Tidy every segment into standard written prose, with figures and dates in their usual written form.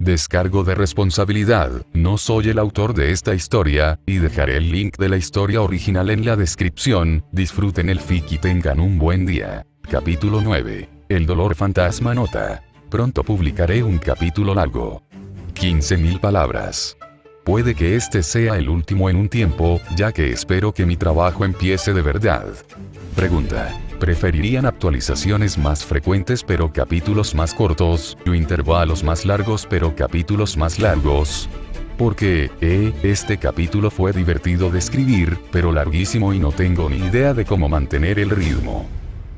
Descargo de responsabilidad, no soy el autor de esta historia, y dejaré el link de la historia original en la descripción. Disfruten el fic y tengan un buen día. Capítulo 9. El dolor fantasma. Nota. Pronto publicaré un capítulo largo. 15.000 palabras. Puede que este sea el último en un tiempo, ya que espero que mi trabajo empiece de verdad. Pregunta. ¿Preferirían actualizaciones más frecuentes pero capítulos más cortos, o intervalos más largos pero capítulos más largos? Porque, este capítulo fue divertido de escribir, pero larguísimo y no tengo ni idea de cómo mantener el ritmo.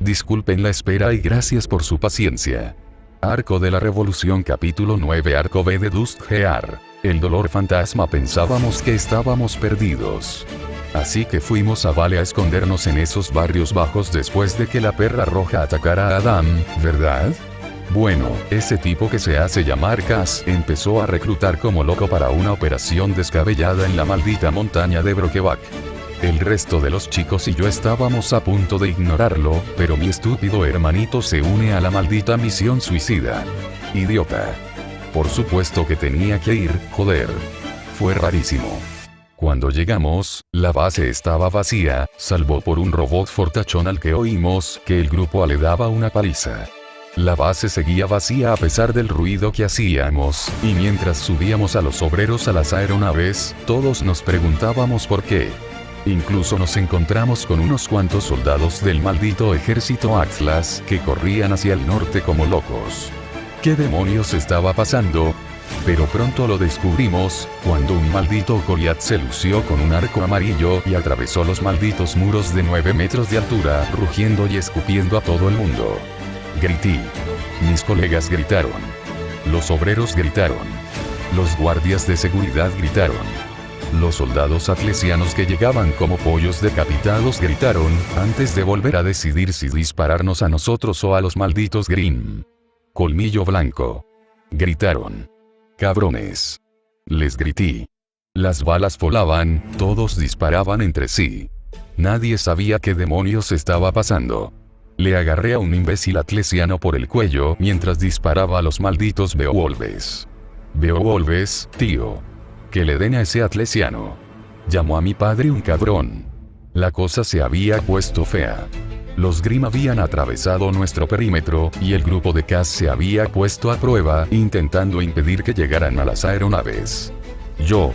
Disculpen la espera y gracias por su paciencia. Arco de la Revolución. Capítulo 9. Arco B de Dust Gear. El dolor fantasma. Pensábamos que estábamos perdidos. Así que fuimos a Vale a escondernos en esos barrios bajos después de que la perra roja atacara a Adam, ¿verdad? Bueno, ese tipo que se hace llamar Cass empezó a reclutar como loco para una operación descabellada en la maldita montaña de Brokeback. El resto de los chicos y yo estábamos a punto de ignorarlo, pero mi estúpido hermanito se une a la maldita misión suicida. Idiota. Por supuesto que tenía que ir, joder. Fue rarísimo. Cuando llegamos, la base estaba vacía, salvo por un robot fortachón al que oímos que el grupo le daba una paliza. La base seguía vacía a pesar del ruido que hacíamos, y mientras subíamos a los obreros a las aeronaves, todos nos preguntábamos por qué. Incluso nos encontramos con unos cuantos soldados del maldito ejército Atlas que corrían hacia el norte como locos. ¿Qué demonios estaba pasando? Pero pronto lo descubrimos, cuando un maldito Goliath se lució con un arco amarillo y atravesó los malditos muros de 9 metros de altura, rugiendo y escupiendo a todo el mundo. Grité. Mis colegas gritaron. Los obreros gritaron. Los guardias de seguridad gritaron. Los soldados atlesianos que llegaban como pollos decapitados gritaron, antes de volver a decidir si dispararnos a nosotros o a los malditos Grimm. Colmillo blanco. Gritaron. Cabrones. Les grité. Las balas volaban, todos disparaban entre sí. Nadie sabía qué demonios estaba pasando. Le agarré a un imbécil atlesiano por el cuello mientras disparaba a los malditos Beowulfes. Beowulfes, tío. Que le den a ese atlesiano. Llamó a mi padre un cabrón. La cosa se había puesto fea. Los Grimm habían atravesado nuestro perímetro, y el grupo de Cass se había puesto a prueba, intentando impedir que llegaran a las aeronaves. Yo,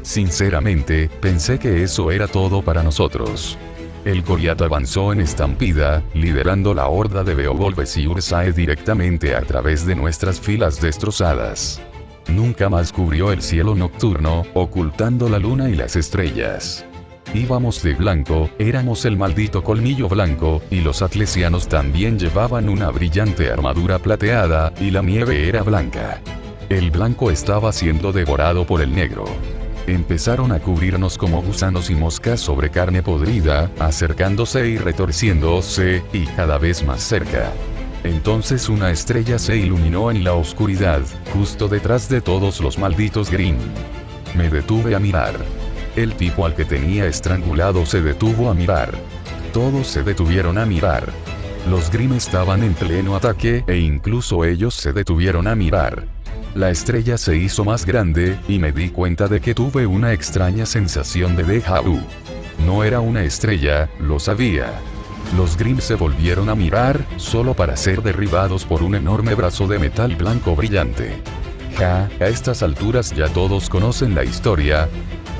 sinceramente, pensé que eso era todo para nosotros. El Goliath avanzó en estampida, liderando la horda de Beowulfes y Ursae directamente a través de nuestras filas destrozadas. Nunca más cubrió el cielo nocturno, ocultando la luna y las estrellas. Íbamos de blanco, éramos el maldito colmillo blanco, y los atlesianos también llevaban una brillante armadura plateada, y la nieve era blanca. El blanco estaba siendo devorado por el negro. Empezaron a cubrirnos como gusanos y moscas sobre carne podrida, acercándose y retorciéndose, y cada vez más cerca. Entonces una estrella se iluminó en la oscuridad, justo detrás de todos los malditos Grimm. Me detuve a mirar. El tipo al que tenía estrangulado se detuvo a mirar. Todos se detuvieron a mirar. Los Grimm estaban en pleno ataque, e incluso ellos se detuvieron a mirar. La estrella se hizo más grande, y me di cuenta de que tuve una extraña sensación de déjà vu. No era una estrella, lo sabía. Los Grimm se volvieron a mirar, solo para ser derribados por un enorme brazo de metal blanco brillante. A estas alturas ya todos conocen la historia.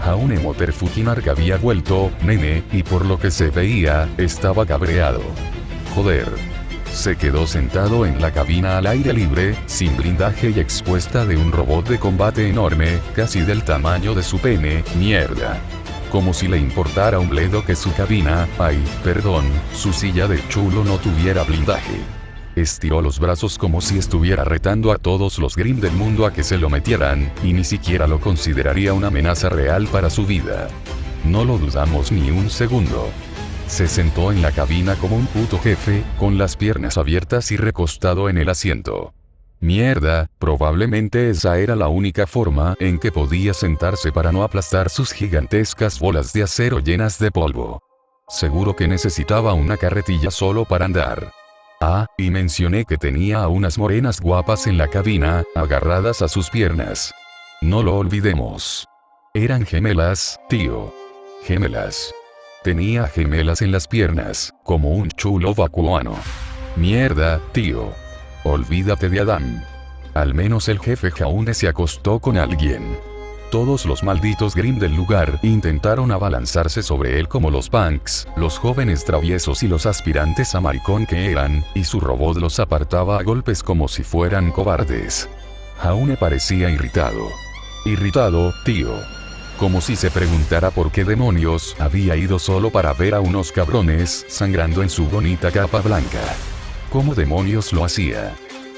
Haune Moterfukimark había vuelto, nene, y por lo que se veía, estaba cabreado. Joder. Se quedó sentado en la cabina al aire libre, sin blindaje y expuesta de un robot de combate enorme, casi del tamaño de su pene, mierda. Como si le importara un bledo que su cabina, su silla de chulo no tuviera blindaje. Estiró los brazos como si estuviera retando a todos los Grimm del mundo a que se lo metieran, y ni siquiera lo consideraría una amenaza real para su vida. No lo dudamos ni un segundo. Se sentó en la cabina como un puto jefe, con las piernas abiertas y recostado en el asiento. Mierda, probablemente esa era la única forma en que podía sentarse para no aplastar sus gigantescas bolas de acero llenas de polvo. Seguro que necesitaba una carretilla solo para andar. Ah, y mencioné que tenía a unas morenas guapas en la cabina, agarradas a sus piernas. No lo olvidemos. Eran gemelas, tío. Gemelas. Tenía gemelas en las piernas, como un chulo vacuano. Mierda, tío. Olvídate de Adán. Al menos el jefe Jaune se acostó con alguien. Todos los malditos Grimm del lugar intentaron abalanzarse sobre él como los punks, los jóvenes traviesos y los aspirantes a maricón que eran, y su robot los apartaba a golpes como si fueran cobardes. Jaune parecía irritado. Irritado, tío. Como si se preguntara por qué demonios había ido solo para ver a unos cabrones sangrando en su bonita capa blanca. ¿Cómo demonios lo hacía?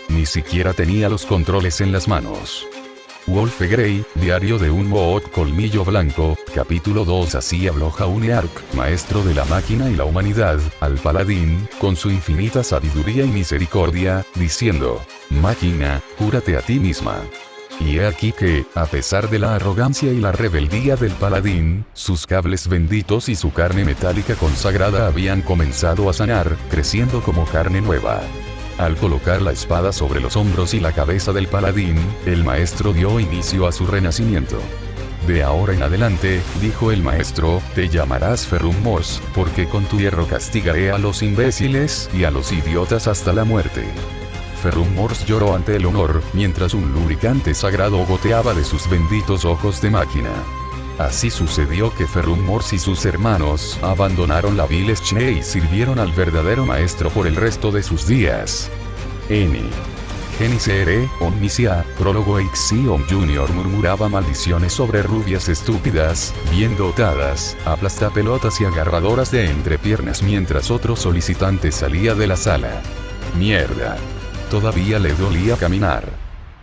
Ni siquiera tenía los controles en las manos. Wolf Grey, Diario de un Mohawk Colmillo Blanco, capítulo 2. Así habló Jaune Ark, maestro de la máquina y la humanidad, al paladín, con su infinita sabiduría y misericordia, diciendo: máquina, cúrate a ti misma. Y he aquí que, a pesar de la arrogancia y la rebeldía del paladín, sus cables benditos y su carne metálica consagrada habían comenzado a sanar, creciendo como carne nueva. Al colocar la espada sobre los hombros y la cabeza del paladín, el maestro dio inicio a su renacimiento. De ahora en adelante, dijo el maestro, te llamarás Ferrum Mors, porque con tu hierro castigaré a los imbéciles y a los idiotas hasta la muerte. Ferrum Mors lloró ante el honor, mientras un lubricante sagrado goteaba de sus benditos ojos de máquina. Así sucedió que Ferrum Mors y sus hermanos abandonaron la vil Schne y sirvieron al verdadero maestro por el resto de sus días. N. Genicere, Omnicia, prólogo Ixion Jr. murmuraba maldiciones sobre rubias estúpidas, bien dotadas, aplastapelotas y agarradoras de entrepiernas mientras otro solicitante salía de la sala. Mierda. Todavía le dolía caminar.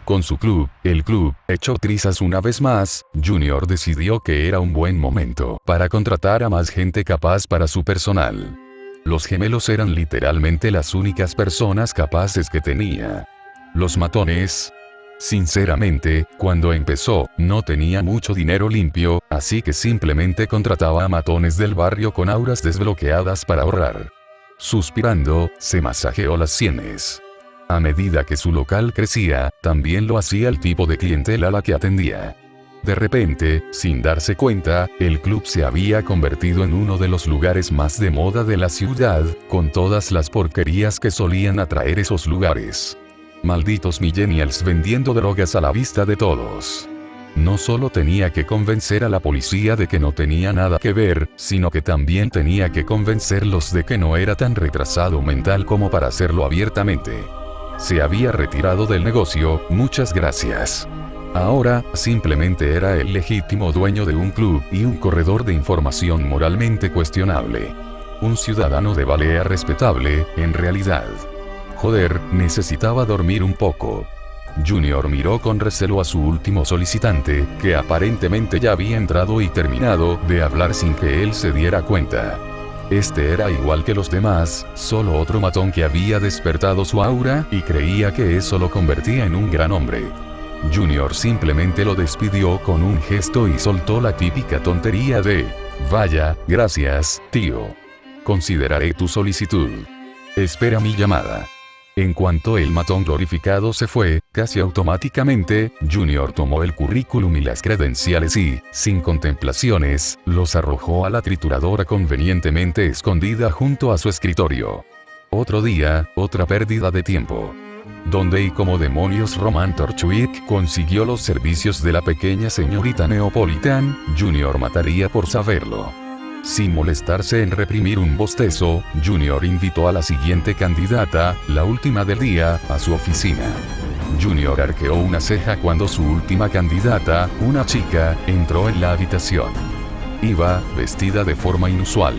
Con su club, el club, hecho trizas una vez más, Junior decidió que era un buen momento para contratar a más gente capaz para su personal. Los gemelos eran literalmente las únicas personas capaces que tenía. Los matones. Sinceramente, cuando empezó, no tenía mucho dinero limpio, así que simplemente contrataba a matones del barrio con auras desbloqueadas para ahorrar. Suspirando, se masajeó las sienes. A medida que su local crecía, también lo hacía el tipo de clientela a la que atendía. De repente, sin darse cuenta, el club se había convertido en uno de los lugares más de moda de la ciudad, con todas las porquerías que solían atraer esos lugares. Malditos millennials vendiendo drogas a la vista de todos. No solo tenía que convencer a la policía de que no tenía nada que ver, sino que también tenía que convencerlos de que no era tan retrasado mental como para hacerlo abiertamente. Se había retirado del negocio, muchas gracias. Ahora, simplemente era el legítimo dueño de un club y un corredor de información moralmente cuestionable. Un ciudadano de Balea respetable, en realidad. Joder, necesitaba dormir un poco. Junior miró con recelo a su último solicitante, que aparentemente ya había entrado y terminado de hablar sin que él se diera cuenta. Este era igual que los demás, solo otro matón que había despertado su aura y creía que eso lo convertía en un gran hombre. Junior simplemente lo despidió con un gesto y soltó la típica tontería de: vaya, gracias, tío. Consideraré tu solicitud. Espera mi llamada. En cuanto el matón glorificado se fue, casi automáticamente, Junior tomó el currículum y las credenciales y, sin contemplaciones, los arrojó a la trituradora convenientemente escondida junto a su escritorio. Otro día, otra pérdida de tiempo. ¿Dónde y cómo demonios Roman Torchwick consiguió los servicios de la pequeña señorita Neapolitan? Junior mataría por saberlo. Sin molestarse en reprimir un bostezo, Junior invitó a la siguiente candidata, la última del día, a su oficina. Junior arqueó una ceja cuando su última candidata, una chica, entró en la habitación. Iba, vestida de forma inusual.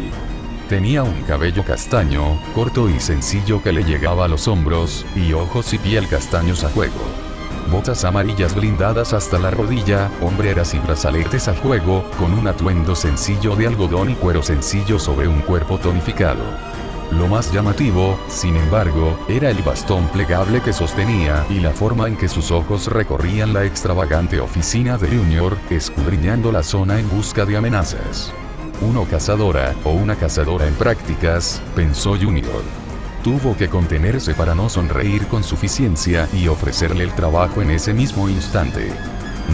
Tenía un cabello castaño, corto y sencillo que le llegaba a los hombros, y ojos y piel castaños a juego. Botas amarillas blindadas hasta la rodilla, hombreras y brazaletes a juego, con un atuendo sencillo de algodón y cuero sencillo sobre un cuerpo tonificado. Lo más llamativo, sin embargo, era el bastón plegable que sostenía y la forma en que sus ojos recorrían la extravagante oficina de Junior, escudriñando la zona en busca de amenazas. Una cazadora en prácticas, pensó Junior. Tuvo que contenerse para no sonreír con suficiencia y ofrecerle el trabajo en ese mismo instante.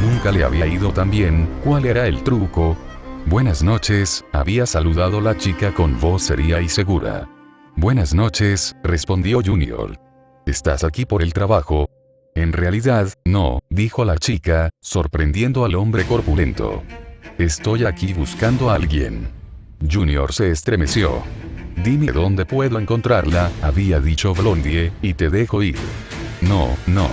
Nunca le había ido tan bien. ¿Cuál era el truco? Buenas noches, había saludado la chica con voz seria y segura. Buenas noches, respondió Junior. ¿Estás aquí por el trabajo? En realidad, no, dijo la chica, sorprendiendo al hombre corpulento. Estoy aquí buscando a alguien. Junior se estremeció. Dime dónde puedo encontrarla, había dicho Blondie, y te dejo ir. No.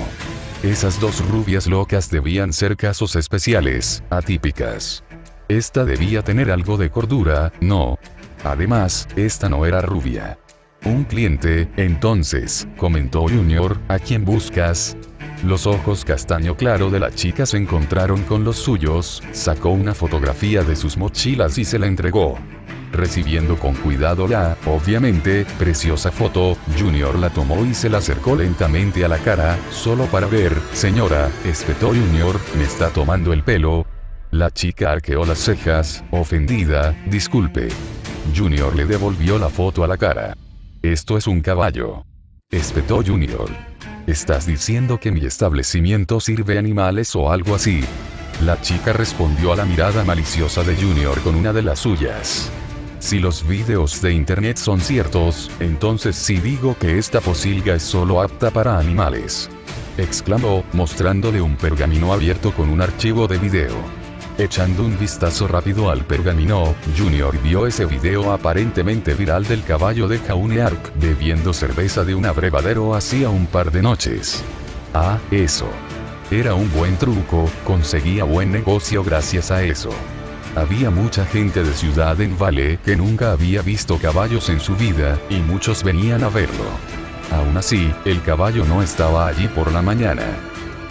Esas dos rubias locas debían ser casos especiales, atípicas. Esta debía tener algo de cordura, no. Además, esta no era rubia. Un cliente, entonces, comentó Junior, ¿a quién buscas? Los ojos castaño claro de la chica se encontraron con los suyos, sacó una fotografía de sus mochilas y se la entregó. Recibiendo con cuidado la, obviamente, preciosa foto, Junior la tomó y se la acercó lentamente a la cara, solo para ver. Señora, espetó Junior, ¿me está tomando el pelo? La chica arqueó las cejas, ofendida. Disculpe. Junior le devolvió la foto a la cara. Esto es un caballo. Espetó Junior. ¿Estás diciendo que mi establecimiento sirve animales o algo así? La chica respondió a la mirada maliciosa de Junior con una de las suyas. Si los videos de internet son ciertos, entonces sí digo que esta pocilga es solo apta para animales. Exclamó, mostrándole un pergamino abierto con un archivo de video. Echando un vistazo rápido al pergamino, Junior vio ese video aparentemente viral del caballo de Jaume Arc bebiendo cerveza de un abrevadero hacía un par de noches. Ah, eso. Era un buen truco, conseguía buen negocio gracias a eso. Había mucha gente de Ciudad en Vale que nunca había visto caballos en su vida, y muchos venían a verlo. Aún así, el caballo no estaba allí por la mañana.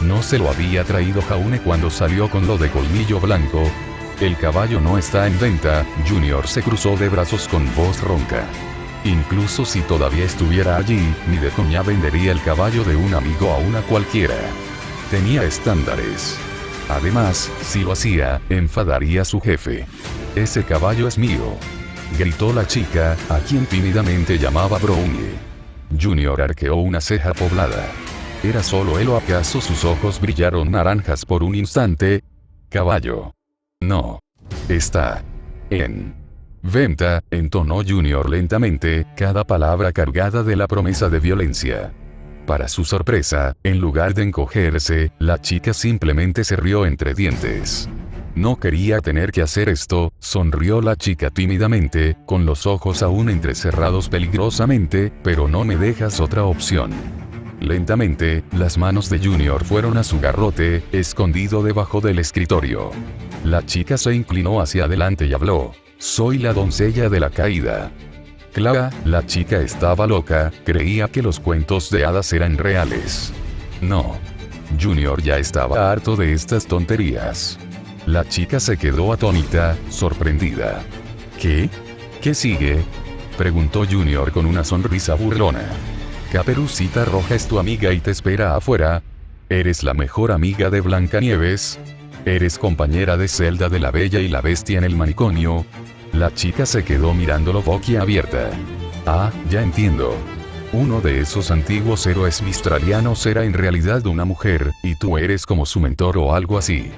No se lo había traído Jaume cuando salió con lo de Colmillo Blanco. El caballo no está en venta. Junior se cruzó de brazos con voz ronca. Incluso si todavía estuviera allí, ni de coña vendería el caballo de un amigo a una cualquiera. Tenía estándares. Además, si lo hacía, enfadaría a su jefe. Ese caballo es mío. Gritó la chica, a quien tímidamente llamaba Brownie. Junior arqueó una ceja poblada. ¿Era solo él o acaso sus ojos brillaron naranjas por un instante? Caballo. No. Está en venta, entonó Junior lentamente, cada palabra cargada de la promesa de violencia. Para su sorpresa, en lugar de encogerse, la chica simplemente se rió entre dientes. No quería tener que hacer esto, sonrió la chica tímidamente, con los ojos aún entrecerrados peligrosamente, pero no me dejas otra opción. Lentamente, las manos de Junior fueron a su garrote, escondido debajo del escritorio. La chica se inclinó hacia adelante y habló. Soy la doncella de la caída. Clara, la chica estaba loca, creía que los cuentos de hadas eran reales. No. Junior ya estaba harto de estas tonterías. La chica se quedó atónita, sorprendida. ¿Qué? ¿Qué sigue? Preguntó Junior con una sonrisa burlona. Caperucita Roja es tu amiga y te espera afuera. ¿Eres la mejor amiga de Blancanieves? ¿Eres compañera de Zelda de la Bella y la Bestia en el manicomio? La chica se quedó mirándolo boquiabierta. Ah, ya entiendo. Uno de esos antiguos héroes mistralianos era en realidad una mujer, y tú eres como su mentor o algo así.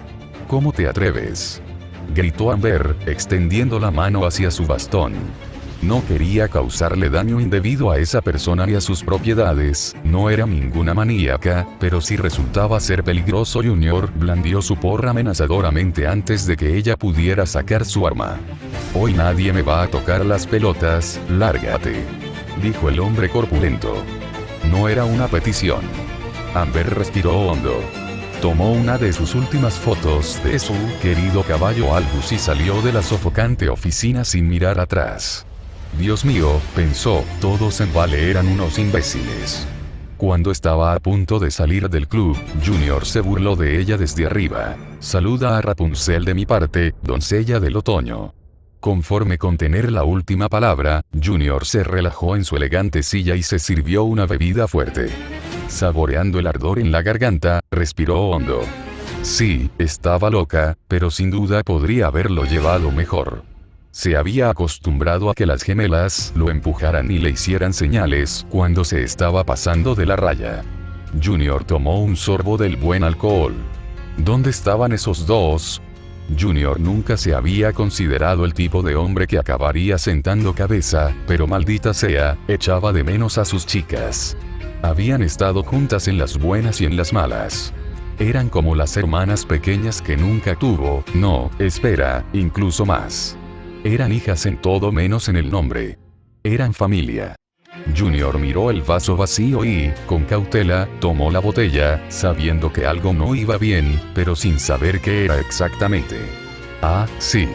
¿Cómo te atreves? Gritó Amber, extendiendo la mano hacia su bastón. No quería causarle daño indebido a esa persona ni a sus propiedades, no era ninguna maníaca, pero si resultaba ser peligroso. Junior blandió su porra amenazadoramente antes de que ella pudiera sacar su arma. Hoy nadie me va a tocar las pelotas, lárgate. Dijo el hombre corpulento. No era una petición. Amber respiró hondo. Tomó una de sus últimas fotos de su querido caballo Albus y salió de la sofocante oficina sin mirar atrás. Dios mío, pensó, todos en Vale eran unos imbéciles. Cuando estaba a punto de salir del club, Junior se burló de ella desde arriba. Saluda a Rapunzel de mi parte, doncella del otoño. Conforme con tener la última palabra, Junior se relajó en su elegante silla y se sirvió una bebida fuerte. Saboreando el ardor en la garganta, respiró hondo. Sí, estaba loca, pero sin duda podría haberlo llevado mejor. Se había acostumbrado a que las gemelas lo empujaran y le hicieran señales cuando se estaba pasando de la raya. Junior tomó un sorbo del buen alcohol. ¿Dónde estaban esos dos? Junior nunca se había considerado el tipo de hombre que acabaría sentando cabeza, pero maldita sea, echaba de menos a sus chicas. Habían estado juntas en las buenas y en las malas. Eran como las hermanas pequeñas que nunca tuvo, no, espera, incluso más. Eran hijas en todo menos en el nombre. Eran familia. Junior miró el vaso vacío y, con cautela, tomó la botella, sabiendo que algo no iba bien, pero sin saber qué era exactamente. Ah, sí.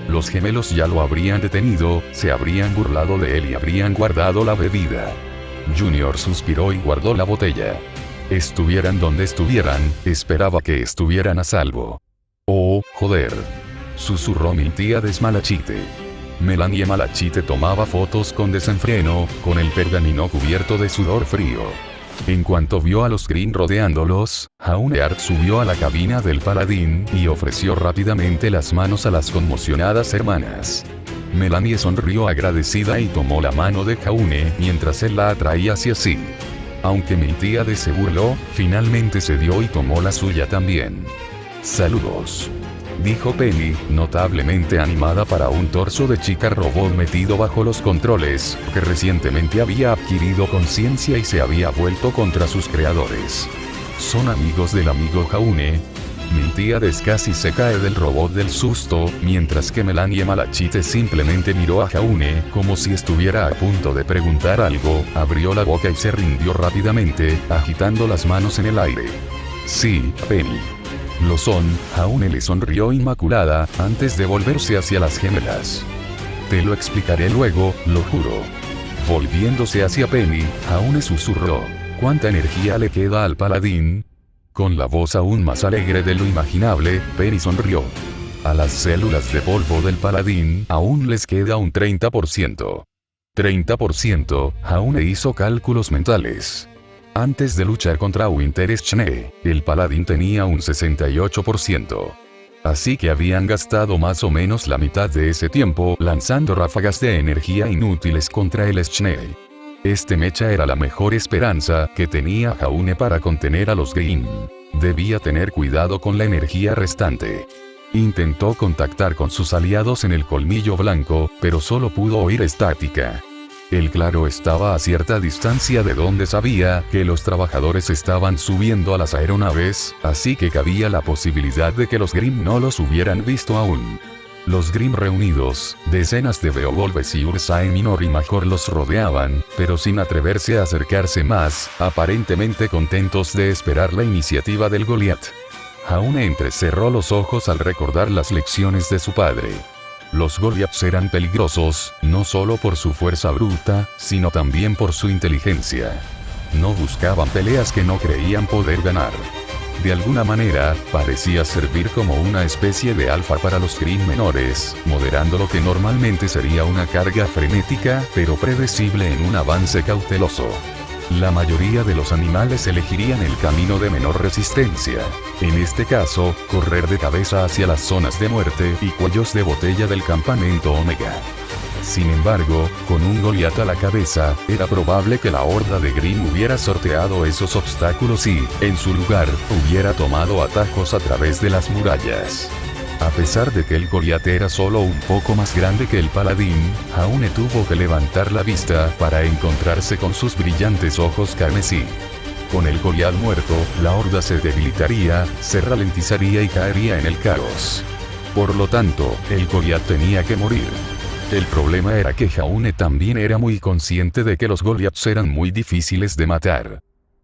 Los gemelos ya lo habrían detenido, se habrían burlado de él y habrían guardado la bebida. Junior suspiró y guardó la botella. Estuvieran donde estuvieran, esperaba que estuvieran a salvo. Oh, joder. Susurró Miltiades Malachite. Melanie Malachite tomaba fotos con desenfreno, con el pergamino cubierto de sudor frío. En cuanto vio a los Grimm rodeándolos, Jauneart subió a la cabina del paladín y ofreció rápidamente las manos a las conmocionadas hermanas. Melanie sonrió agradecida y tomó la mano de Jaune mientras él la atraía hacia sí. Aunque Miltiades se burló, finalmente cedió y tomó la suya también. Saludos, dijo Penny, notablemente animada para un torso de chica robot metido bajo los controles, que recientemente había adquirido conciencia y se había vuelto contra sus creadores. ¿Son amigos del amigo Jaune? Miltiades casi se cae del robot del susto, mientras que Melanie Malachite simplemente miró a Jaune como si estuviera a punto de preguntar algo, abrió la boca y se rindió rápidamente, agitando las manos en el aire. Sí, Penny. Lo son, Jaune le sonrió inmaculada, antes de volverse hacia las gemelas. Te lo explicaré luego, lo juro. Volviéndose hacia Penny, Jaune susurró. ¿Cuánta energía le queda al paladín? Con la voz aún más alegre de lo imaginable, Penny sonrió. A las células de polvo del paladín aún les queda un 30%. 30%, Jaune hizo cálculos mentales. Antes de luchar contra Winter Schne, el paladín tenía un 68%. Así que habían gastado más o menos la mitad de ese tiempo lanzando ráfagas de energía inútiles contra el Schne. Este mecha era la mejor esperanza que tenía Jaune para contener a los Grimm. Debía tener cuidado con la energía restante. Intentó contactar con sus aliados en el colmillo blanco, pero solo pudo oír estática. El claro estaba a cierta distancia de donde sabía que los trabajadores estaban subiendo a las aeronaves, así que cabía la posibilidad de que los Grimm no los hubieran visto aún. Los Grimm reunidos, decenas de Beowulfes y Ursae Minor y Major los rodeaban, pero sin atreverse a acercarse más, aparentemente contentos de esperar la iniciativa del Goliath. Jaune entrecerró los ojos al recordar las lecciones de su padre. Los Goliaths eran peligrosos, no solo por su fuerza bruta, sino también por su inteligencia. No buscaban peleas que no creían poder ganar. De alguna manera, parecía servir como una especie de alfa para los Grimm menores, moderando lo que normalmente sería una carga frenética, pero predecible en un avance cauteloso. La mayoría de los animales elegirían el camino de menor resistencia. En este caso, correr de cabeza hacia las zonas de muerte y cuellos de botella del campamento Omega. Sin embargo, con un Goliath a la cabeza, era probable que la horda de Grimm hubiera sorteado esos obstáculos y, en su lugar, hubiera tomado atajos a través de las murallas. A pesar de que el Goliath era solo un poco más grande que el paladín, Jaune tuvo que levantar la vista para encontrarse con sus brillantes ojos carmesí. Con el Goliath muerto, la horda se debilitaría, se ralentizaría y caería en el caos. Por lo tanto, el Goliath tenía que morir. El problema era que Jaune también era muy consciente de que los Goliaths eran muy difíciles de matar.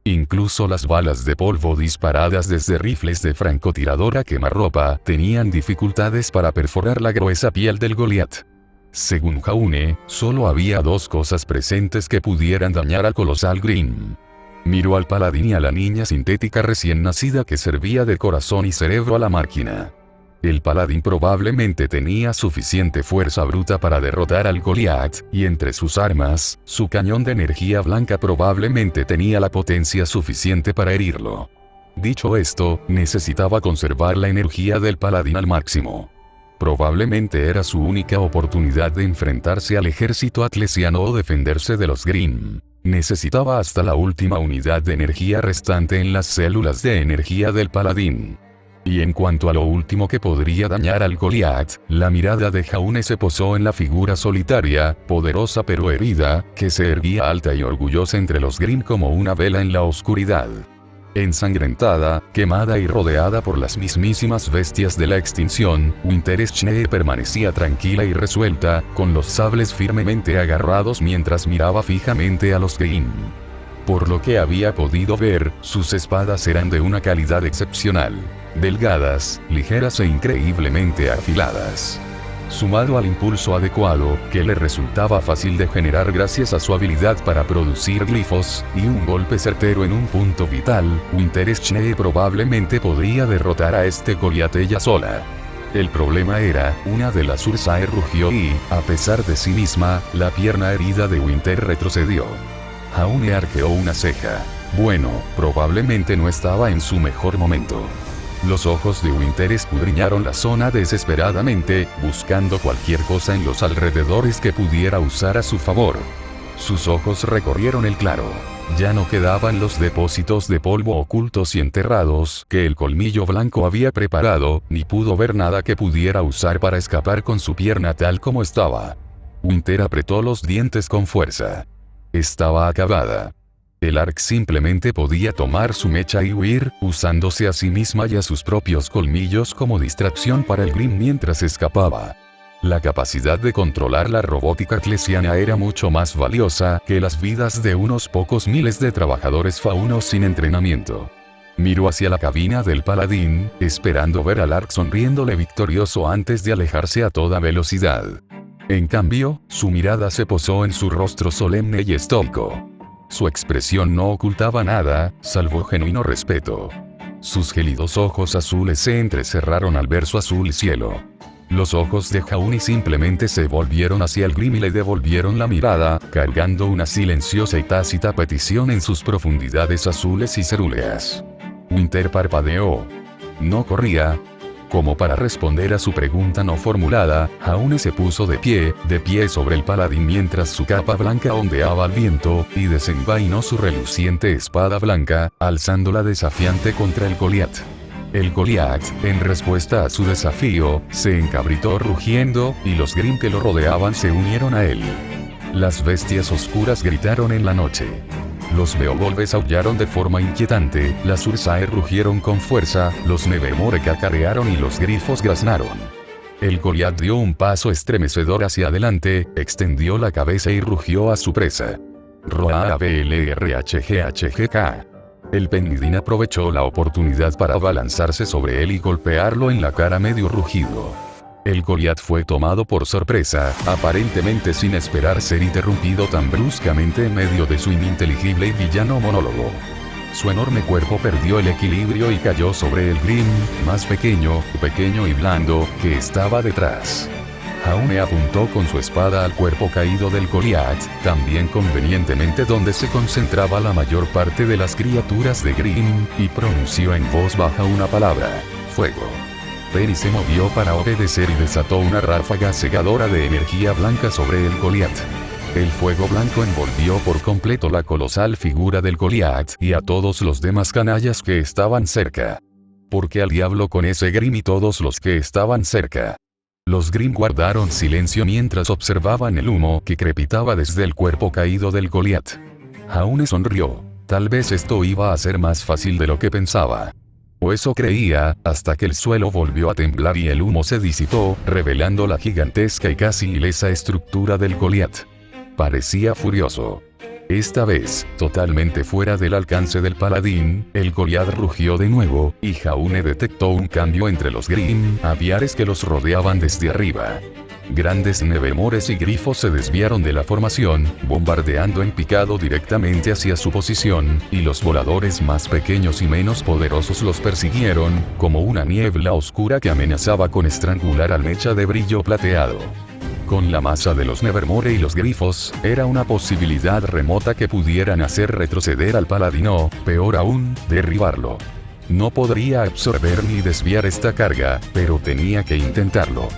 Incluso las balas de polvo disparadas desde rifles de francotiradora quemarropa tenían dificultades para perforar la gruesa piel del Goliath. Según Jaune, solo había dos cosas presentes que pudieran dañar al colosal Grimm. Miró al paladín y a la niña sintética recién nacida que servía de corazón y cerebro a la máquina. El paladín probablemente tenía suficiente fuerza bruta para derrotar al Goliath, y entre sus armas, su cañón de energía blanca probablemente tenía la potencia suficiente para herirlo. Dicho esto, necesitaba conservar la energía del paladín al máximo. Probablemente era su única oportunidad de enfrentarse al ejército atlesiano o defenderse de los Grimm. Necesitaba hasta la última unidad de energía restante en las células de energía del paladín. Y en cuanto a lo último que podría dañar al Goliat, la mirada de Jaune se posó en la figura solitaria, poderosa pero herida, que se erguía alta y orgullosa entre los Grimm como una vela en la oscuridad. Ensangrentada, quemada y rodeada por las mismísimas bestias de la extinción, Winterschnee permanecía tranquila y resuelta, con los sables firmemente agarrados mientras miraba fijamente a los Grimm. Por lo que había podido ver, sus espadas eran de una calidad excepcional. Delgadas, ligeras e increíblemente afiladas. Sumado al impulso adecuado, que le resultaba fácil de generar gracias a su habilidad para producir glifos, y un golpe certero en un punto vital, Winterschnee probablemente podría derrotar a este Goliat ella sola. El problema era, una de las Ursae rugió y, a pesar de sí misma, la pierna herida de Winter retrocedió. Jaune arqueó una ceja. Bueno, probablemente no estaba en su mejor momento. Los ojos de Winter escudriñaron la zona desesperadamente, buscando cualquier cosa en los alrededores que pudiera usar a su favor. Sus ojos recorrieron el claro. Ya no quedaban los depósitos de polvo ocultos y enterrados que el colmillo blanco había preparado, ni pudo ver nada que pudiera usar para escapar con su pierna tal como estaba. Winter apretó los dientes con fuerza. Estaba acabada. El Ark simplemente podía tomar su mecha y huir, usándose a sí misma y a sus propios colmillos como distracción para el Grimm mientras escapaba. La capacidad de controlar la robótica atlesiana era mucho más valiosa que las vidas de unos pocos miles de trabajadores faunos sin entrenamiento. Miró hacia la cabina del paladín, esperando ver al Ark sonriéndole victorioso antes de alejarse a toda velocidad. En cambio, su mirada se posó en su rostro solemne y estoico. Su expresión no ocultaba nada, salvo genuino respeto. Sus gélidos ojos azules se entrecerraron al ver su azul cielo. Los ojos de Jaune simplemente se volvieron hacia el Grimm y le devolvieron la mirada, cargando una silenciosa y tácita petición en sus profundidades azules y cerúleas. Winter parpadeó. No corría. Como para responder a su pregunta no formulada, Jaune se puso de pie sobre el paladín mientras su capa blanca ondeaba al viento, y desenvainó su reluciente espada blanca, alzándola desafiante contra el Goliat. El Goliat, en respuesta a su desafío, se encabritó rugiendo, y los Grimm que lo rodeaban se unieron a él. Las bestias oscuras gritaron en la noche. Los Beowulfes aullaron de forma inquietante, las Ursae rugieron con fuerza, los Nevermore cacarearon y los grifos graznaron. El Goliat dio un paso estremecedor hacia adelante, extendió la cabeza y rugió a su presa. Roablrhghk. El Penguin aprovechó la oportunidad para abalanzarse sobre él y golpearlo en la cara medio rugido. El Goliat fue tomado por sorpresa, aparentemente sin esperar ser interrumpido tan bruscamente en medio de su ininteligible y villano monólogo. Su enorme cuerpo perdió el equilibrio y cayó sobre el Grimm, más pequeño y blando, que estaba detrás. Jaune apuntó con su espada al cuerpo caído del Goliat, también convenientemente donde se concentraba la mayor parte de las criaturas de Grimm, y pronunció en voz baja una palabra: fuego. Penny se movió para obedecer y desató una ráfaga cegadora de energía blanca sobre el Goliat. El fuego blanco envolvió por completo la colosal figura del Goliat y a todos los demás canallas que estaban cerca. Porque al diablo con ese Grimm y todos los que estaban cerca. Los Grimm guardaron silencio mientras observaban el humo que crepitaba desde el cuerpo caído del Goliat. Jaune sonrió. Tal vez esto iba a ser más fácil de lo que pensaba. O eso creía, hasta que el suelo volvió a temblar y el humo se disipó, revelando la gigantesca y casi ilesa estructura del Goliat. Parecía furioso. Esta vez, totalmente fuera del alcance del paladín, el Goliat rugió de nuevo, y Jaune detectó un cambio entre los Grimm aviares que los rodeaban desde arriba. Grandes Nevermores y grifos se desviaron de la formación, bombardeando en picado directamente hacia su posición, y los voladores más pequeños y menos poderosos los persiguieron, como una niebla oscura que amenazaba con estrangular al mecha de brillo plateado. Con la masa de los Nevermore y los grifos, era una posibilidad remota que pudieran hacer retroceder al paladín o, peor aún, derribarlo. No podría absorber ni desviar esta carga, pero tenía que intentarlo.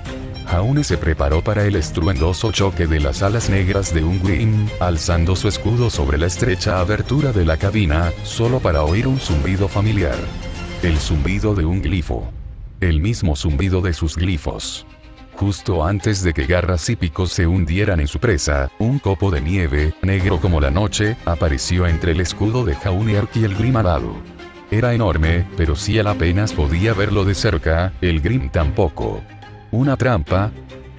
Jaune se preparó para el estruendoso choque de las alas negras de un Grimm, alzando su escudo sobre la estrecha abertura de la cabina, solo para oír un zumbido familiar. El zumbido de un glifo. El mismo zumbido de sus glifos. Justo antes de que garras y picos se hundieran en su presa, un copo de nieve, negro como la noche, apareció entre el escudo de Jaune y el Grimm alado. Era enorme, pero si él apenas podía verlo de cerca, el Grimm tampoco. Una trampa.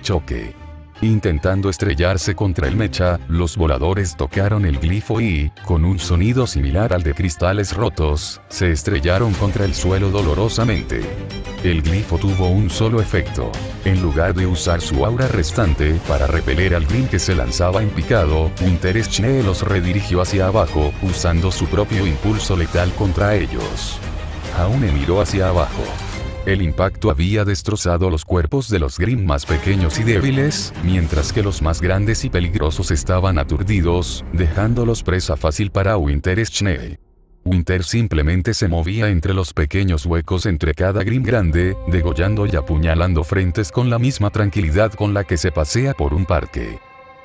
Choque. Intentando estrellarse contra el mecha, los voladores tocaron el glifo y, con un sonido similar al de cristales rotos, se estrellaron contra el suelo dolorosamente. El glifo tuvo un solo efecto. En lugar de usar su aura restante para repeler al Grimm que se lanzaba en picado, Winterschnee los redirigió hacia abajo, usando su propio impulso letal contra ellos. Jaune miró hacia abajo. El impacto había destrozado los cuerpos de los Grimm más pequeños y débiles, mientras que los más grandes y peligrosos estaban aturdidos, dejándolos presa fácil para Winterschnee. Winter simplemente se movía entre los pequeños huecos entre cada Grimm grande, degollando y apuñalando frentes con la misma tranquilidad con la que se pasea por un parque.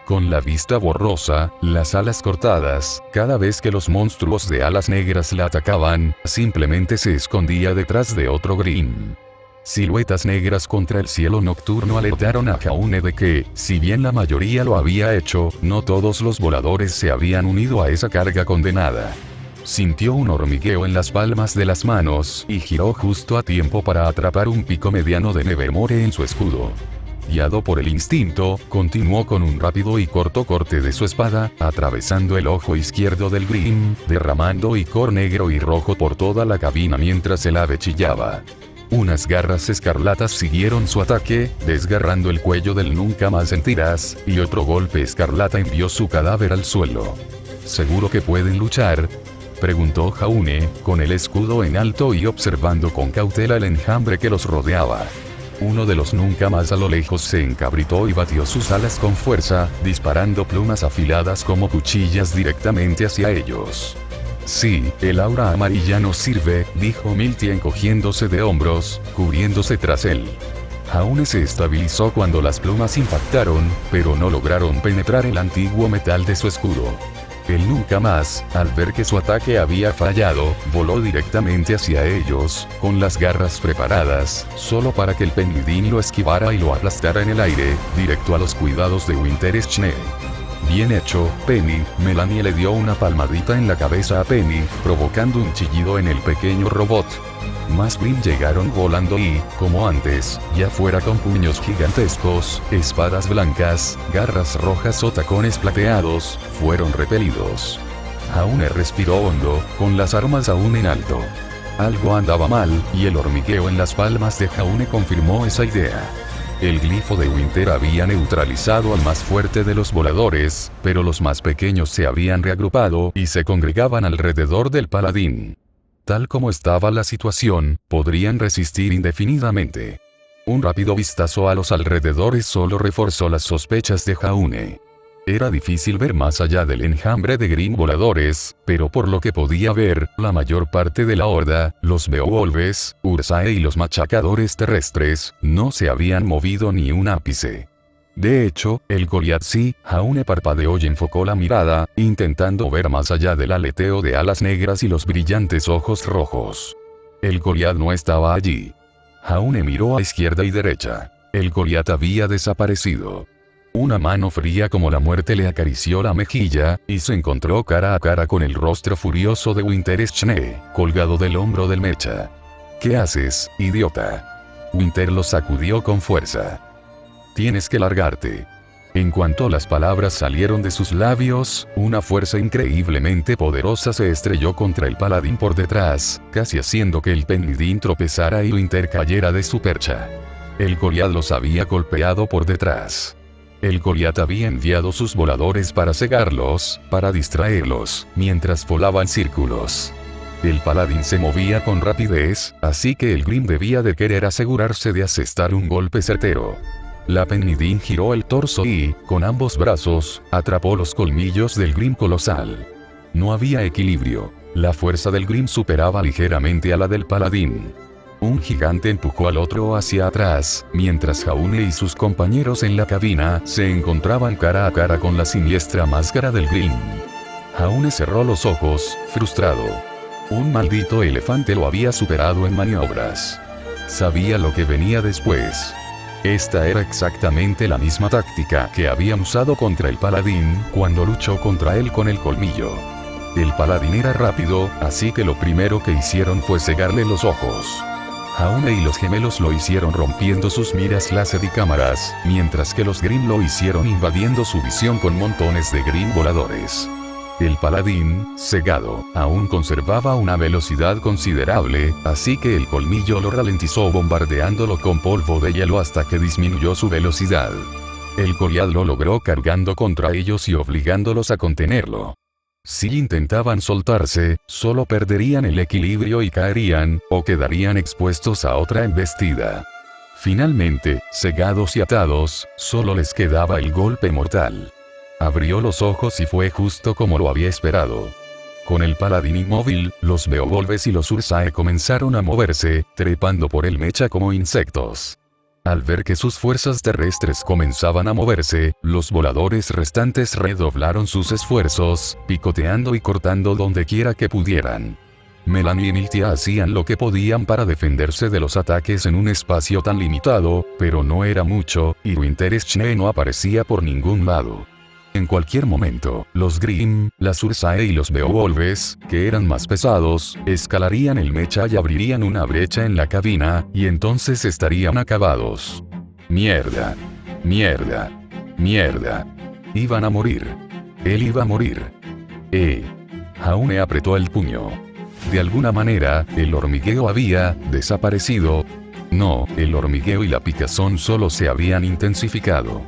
Con la vista borrosa, las alas cortadas, cada vez que los monstruos de alas negras la atacaban, simplemente se escondía detrás de otro Grimm. Siluetas negras contra el cielo nocturno alertaron a Jaune de que, si bien la mayoría lo había hecho, no todos los voladores se habían unido a esa carga condenada. Sintió un hormigueo en las palmas de las manos y giró justo a tiempo para atrapar un pico mediano de Nevermore en su escudo. Guiado por el instinto, continuó con un rápido y corto corte de su espada, atravesando el ojo izquierdo del Grimm, derramando icor negro y rojo por toda la cabina mientras el ave chillaba. Unas garras escarlatas siguieron su ataque, desgarrando el cuello del nunca más en tiras, y otro golpe escarlata envió su cadáver al suelo. ¿Seguro que pueden luchar?, preguntó Jaune, con el escudo en alto y observando con cautela el enjambre que los rodeaba. Uno de los nunca más a lo lejos se encabritó y batió sus alas con fuerza, disparando plumas afiladas como cuchillas directamente hacia ellos. Sí, el aura amarilla nos sirve, dijo Milty encogiéndose de hombros, cubriéndose tras él. Jaune se estabilizó cuando las plumas impactaron, pero no lograron penetrar el antiguo metal de su escudo. Él nunca más, al ver que su ataque había fallado, voló directamente hacia ellos, con las garras preparadas, solo para que el Penguin lo esquivara y lo aplastara en el aire, directo a los cuidados de Winterschnee. Bien hecho, Penny. Melanie le dio una palmadita en la cabeza a Penny, provocando un chillido en el pequeño robot. Más Grimm llegaron volando y, como antes, ya fuera con puños gigantescos, espadas blancas, garras rojas o tacones plateados, fueron repelidos. Jaune respiró hondo, con las armas aún en alto. Algo andaba mal, y el hormigueo en las palmas de Jaune confirmó esa idea. El glifo de Winter había neutralizado al más fuerte de los voladores, pero los más pequeños se habían reagrupado y se congregaban alrededor del paladín. Tal como estaba la situación, podrían resistir indefinidamente. Un rápido vistazo a los alrededores solo reforzó las sospechas de Jaune. Era difícil ver más allá del enjambre de Grimm voladores, pero por lo que podía ver, la mayor parte de la horda, los Beowulfes, Ursae y los machacadores terrestres, no se habían movido ni un ápice. De hecho, el Goliath sí. Jaune parpadeó y enfocó la mirada, intentando ver más allá del aleteo de alas negras y los brillantes ojos rojos. El Goliath no estaba allí. Jaune miró a izquierda y derecha. El Goliath había desaparecido. Una mano fría como la muerte le acarició la mejilla, y se encontró cara a cara con el rostro furioso de Winterschnee, colgado del hombro del mecha. ¿Qué haces, idiota? Winter lo sacudió con fuerza. Tienes que largarte. En cuanto las palabras salieron de sus labios, una fuerza increíblemente poderosa se estrelló contra el paladín por detrás, casi haciendo que el Penguin tropezara y Winter cayera de su percha. El Goliath los había golpeado por detrás. El Goliath había enviado sus voladores para cegarlos, para distraerlos, mientras volaban círculos. El paladín se movía con rapidez, así que el Grimm debía de querer asegurarse de asestar un golpe certero. La Penguin giró el torso y, con ambos brazos, atrapó los colmillos del Grimm colosal. No había equilibrio. La fuerza del Grimm superaba ligeramente a la del paladín. Un gigante empujó al otro hacia atrás, mientras Jaune y sus compañeros en la cabina se encontraban cara a cara con la siniestra máscara del Grimm. Jaune cerró los ojos, frustrado. Un maldito elefante lo había superado en maniobras. Sabía lo que venía después. Esta era exactamente la misma táctica que habían usado contra el paladín cuando luchó contra él con el colmillo. El paladín era rápido, así que lo primero que hicieron fue cegarle los ojos. Jaune y los gemelos lo hicieron rompiendo sus miras láser y cámaras, mientras que los Grimm lo hicieron invadiendo su visión con montones de Grimm voladores. El paladín, cegado, aún conservaba una velocidad considerable, así que el colmillo lo ralentizó bombardeándolo con polvo de hielo hasta que disminuyó su velocidad. El Goliat lo logró cargando contra ellos y obligándolos a contenerlo. Si intentaban soltarse, solo perderían el equilibrio y caerían, o quedarían expuestos a otra embestida. Finalmente, cegados y atados, solo les quedaba el golpe mortal. Abrió los ojos y fue justo como lo había esperado. Con el paladín inmóvil, los Beowulfes y los Ursae comenzaron a moverse, trepando por el mecha como insectos. Al ver que sus fuerzas terrestres comenzaban a moverse, los voladores restantes redoblaron sus esfuerzos, picoteando y cortando donde quiera que pudieran. Melanie y Miltia hacían lo que podían para defenderse de los ataques en un espacio tan limitado, pero no era mucho, y Winterschne no aparecía por ningún lado. En cualquier momento, los Grimm, las Ursae y los Beowulfes, que eran más pesados, escalarían el mecha y abrirían una brecha en la cabina, y entonces estarían acabados. Mierda. Mierda. Mierda. Iban a morir. Él iba a morir. Jaune apretó el puño. De alguna manera, el hormigueo había desaparecido. No, el hormigueo y la picazón solo se habían intensificado.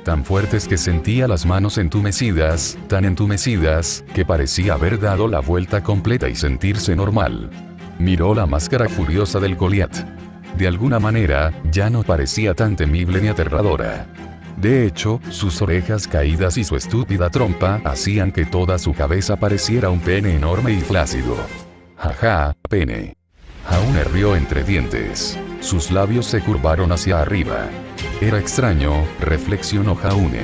Tan fuertes que sentía las manos entumecidas, tan entumecidas, que parecía haber dado la vuelta completa y sentirse normal. Miró la máscara furiosa del Goliat. De alguna manera, ya no parecía tan temible ni aterradora. De hecho, sus orejas caídas y su estúpida trompa hacían que toda su cabeza pareciera un pene enorme y flácido. Jaja, pene. Jaune rió entre dientes. Sus labios se curvaron hacia arriba. Era extraño, reflexionó Jaune.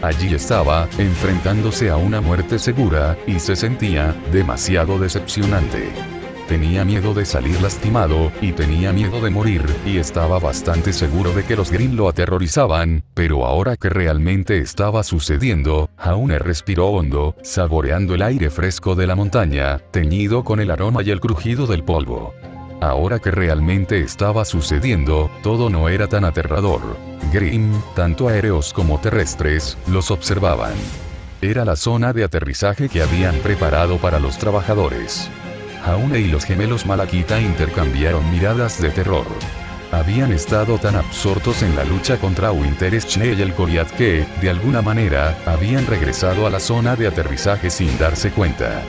Allí estaba, enfrentándose a una muerte segura, y se sentía demasiado decepcionante. Tenía miedo de salir lastimado, y tenía miedo de morir, y estaba bastante seguro de que los Grimm lo aterrorizaban, pero ahora que realmente estaba sucediendo, Jaune respiró hondo, saboreando el aire fresco de la montaña, teñido con el aroma y el crujido del polvo. Ahora que realmente estaba sucediendo, todo no era tan aterrador. Grimm, tanto aéreos como terrestres, los observaban. Era la zona de aterrizaje que habían preparado para los trabajadores. Jaune y los gemelos Malakita intercambiaron miradas de terror. Habían estado tan absortos en la lucha contra Winterschne y el Goliat que, de alguna manera, habían regresado a la zona de aterrizaje sin darse cuenta.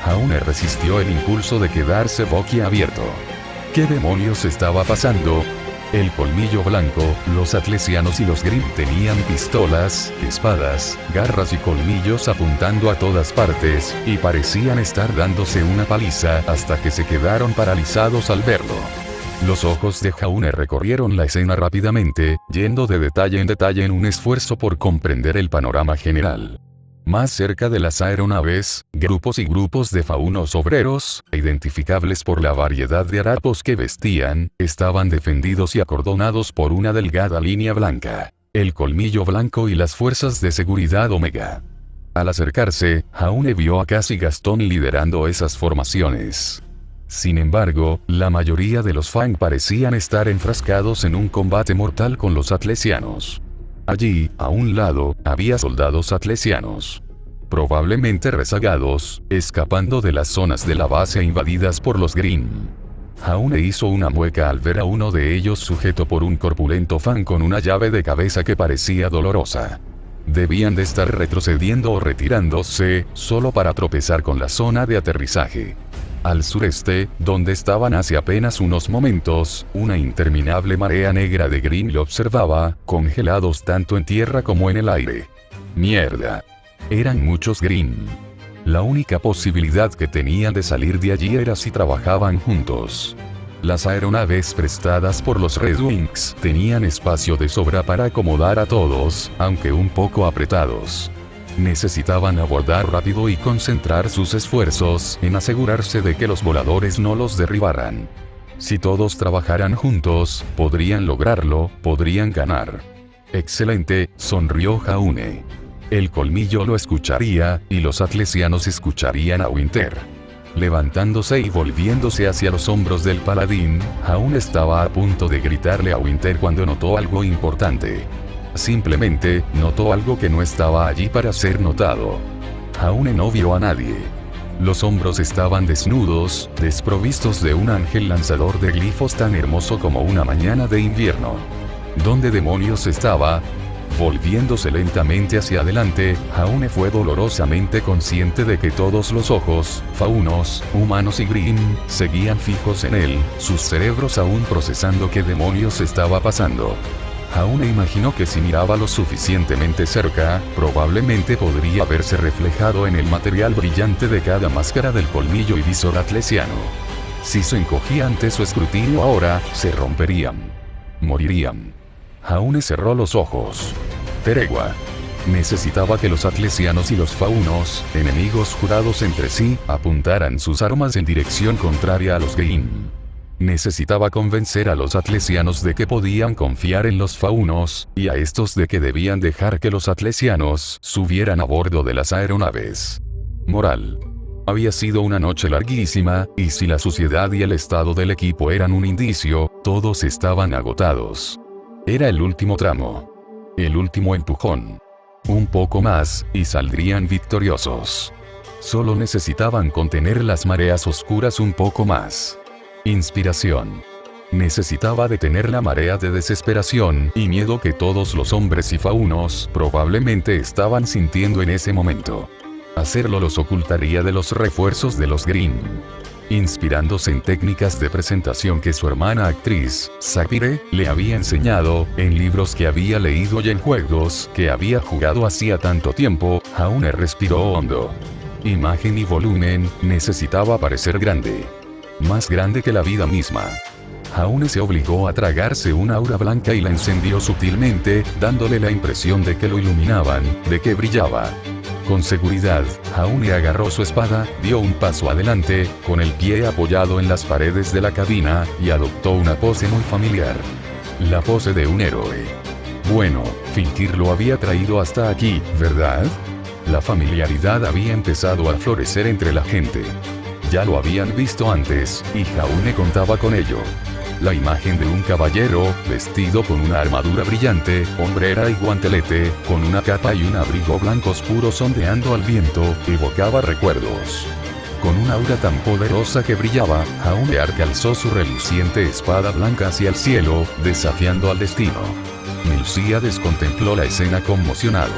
Jaune resistió el impulso de quedarse boquiabierto. ¿Qué demonios estaba pasando? El colmillo blanco, los atlesianos y los Grimm tenían pistolas, espadas, garras y colmillos apuntando a todas partes, y parecían estar dándose una paliza hasta que se quedaron paralizados al verlo. Los ojos de Jaune recorrieron la escena rápidamente, yendo de detalle en un esfuerzo por comprender el panorama general. Más cerca de las aeronaves, grupos y grupos de faunos obreros, identificables por la variedad de harapos que vestían, estaban defendidos y acordonados por una delgada línea blanca. El colmillo blanco y las fuerzas de seguridad Omega. Al acercarse, Jaune vio a Cass y Gastón liderando esas formaciones. Sin embargo, la mayoría de los Fang parecían estar enfrascados en un combate mortal con los atlesianos. Allí, a un lado, había soldados atlesianos. Probablemente rezagados, escapando de las zonas de la base invadidas por los Grimm. Jaune hizo una mueca al ver a uno de ellos sujeto por un corpulento Fang con una llave de cabeza que parecía dolorosa. Debían de estar retrocediendo o retirándose, solo para tropezar con la zona de aterrizaje. Al sureste, donde estaban hace apenas unos momentos, una interminable marea negra de Grimm lo observaba, congelados tanto en tierra como en el aire. Mierda. Eran muchos Grimm. La única posibilidad que tenían de salir de allí era si trabajaban juntos. Las aeronaves prestadas por los Red Wings tenían espacio de sobra para acomodar a todos, aunque un poco apretados. Necesitaban abordar rápido y concentrar sus esfuerzos en asegurarse de que los voladores no los derribaran. Si todos trabajaran juntos, podrían lograrlo, podrían ganar. Excelente, sonrió Jaune. El colmillo lo escucharía, y los atlesianos escucharían a Winter. Levantándose y volviéndose hacia los hombros del paladín, Jaune estaba a punto de gritarle a Winter cuando notó algo importante. Simplemente, notó algo que no estaba allí para ser notado. Jaune no vio a nadie. Los hombros estaban desnudos, desprovistos de un ángel lanzador de glifos tan hermoso como una mañana de invierno. ¿Dónde demonios estaba? Volviéndose lentamente hacia adelante, Jaune fue dolorosamente consciente de que todos los ojos, faunos, humanos y Grimm, seguían fijos en él, sus cerebros aún procesando qué demonios estaba pasando. Jaune imaginó que si miraba lo suficientemente cerca, probablemente podría verse reflejado en el material brillante de cada máscara del colmillo y visor atlesiano. Si se encogía ante su escrutinio ahora, se romperían. Morirían. Jaune cerró los ojos. Tregua. Necesitaba que los atlesianos y los faunos, enemigos jurados entre sí, apuntaran sus armas en dirección contraria a los Grimm. Necesitaba convencer a los atlesianos de que podían confiar en los faunos, y a estos de que debían dejar que los atlesianos subieran a bordo de las aeronaves. Moral. Había sido una noche larguísima, y si la suciedad y el estado del equipo eran un indicio, todos estaban agotados. Era el último tramo. El último empujón. Un poco más, y saldrían victoriosos. Solo necesitaban contener las mareas oscuras un poco más. Inspiración. Necesitaba detener la marea de desesperación y miedo que todos los hombres y faunos probablemente estaban sintiendo en ese momento. Hacerlo los ocultaría de los refuerzos de los Grimm. Inspirándose en técnicas de presentación que su hermana actriz, Sapphire, le había enseñado, en libros que había leído y en juegos que había jugado hacía tanto tiempo, Jaune respiró hondo. Imagen y volumen, necesitaba parecer grande. Más grande que la vida misma. Jaune se obligó a tragarse una aura blanca y la encendió sutilmente, dándole la impresión de que lo iluminaban, de que brillaba. Con seguridad, Jaune agarró su espada, dio un paso adelante, con el pie apoyado en las paredes de la cabina, y adoptó una pose muy familiar. La pose de un héroe. Bueno, fingir lo había traído hasta aquí, ¿verdad? La familiaridad había empezado a florecer entre la gente. Ya lo habían visto antes, y Jaune contaba con ello. La imagen de un caballero, vestido con una armadura brillante, hombrera y guantelete, con una capa y un abrigo blanco oscuro ondeando al viento, evocaba recuerdos. Con una aura tan poderosa que brillaba, Jaune alzó su reluciente espada blanca hacia el cielo, desafiando al destino. Milcíades contempló la escena conmocionado.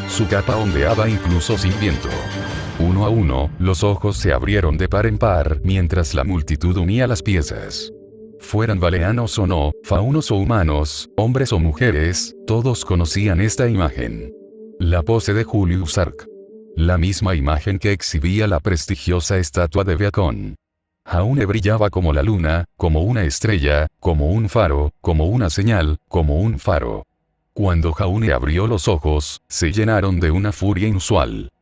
Su capa ondeaba incluso sin viento. Uno a uno, los ojos se abrieron de par en par, mientras la multitud unía las piezas. Fueran valeanos o no, faunos o humanos, hombres o mujeres, todos conocían esta imagen. La pose de Julius Ark. La misma imagen que exhibía la prestigiosa estatua de Beacon. Jaune brillaba como la luna, como una estrella, como un faro, como una señal, como un faro. Cuando Jaune abrió los ojos, se llenaron de una furia inusual.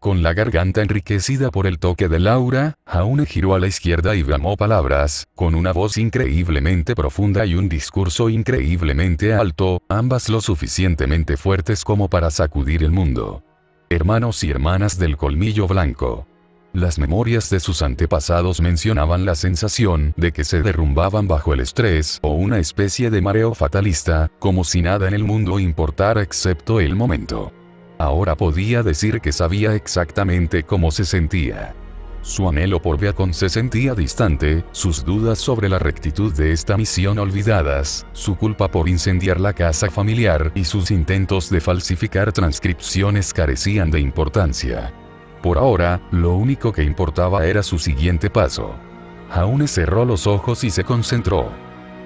Con la garganta enriquecida por el toque del aura, Jaune giró a la izquierda y bramó palabras, con una voz increíblemente profunda y un discurso increíblemente alto, ambas lo suficientemente fuertes como para sacudir el mundo. Hermanos y hermanas del colmillo blanco. Las memorias de sus antepasados mencionaban la sensación de que se derrumbaban bajo el estrés o una especie de mareo fatalista, como si nada en el mundo importara excepto el momento. Ahora podía decir que sabía exactamente cómo se sentía. Su anhelo por Beacon se sentía distante, sus dudas sobre la rectitud de esta misión olvidadas, su culpa por incendiar la casa familiar y sus intentos de falsificar transcripciones carecían de importancia. Por ahora, lo único que importaba era su siguiente paso. Jaune cerró los ojos y se concentró.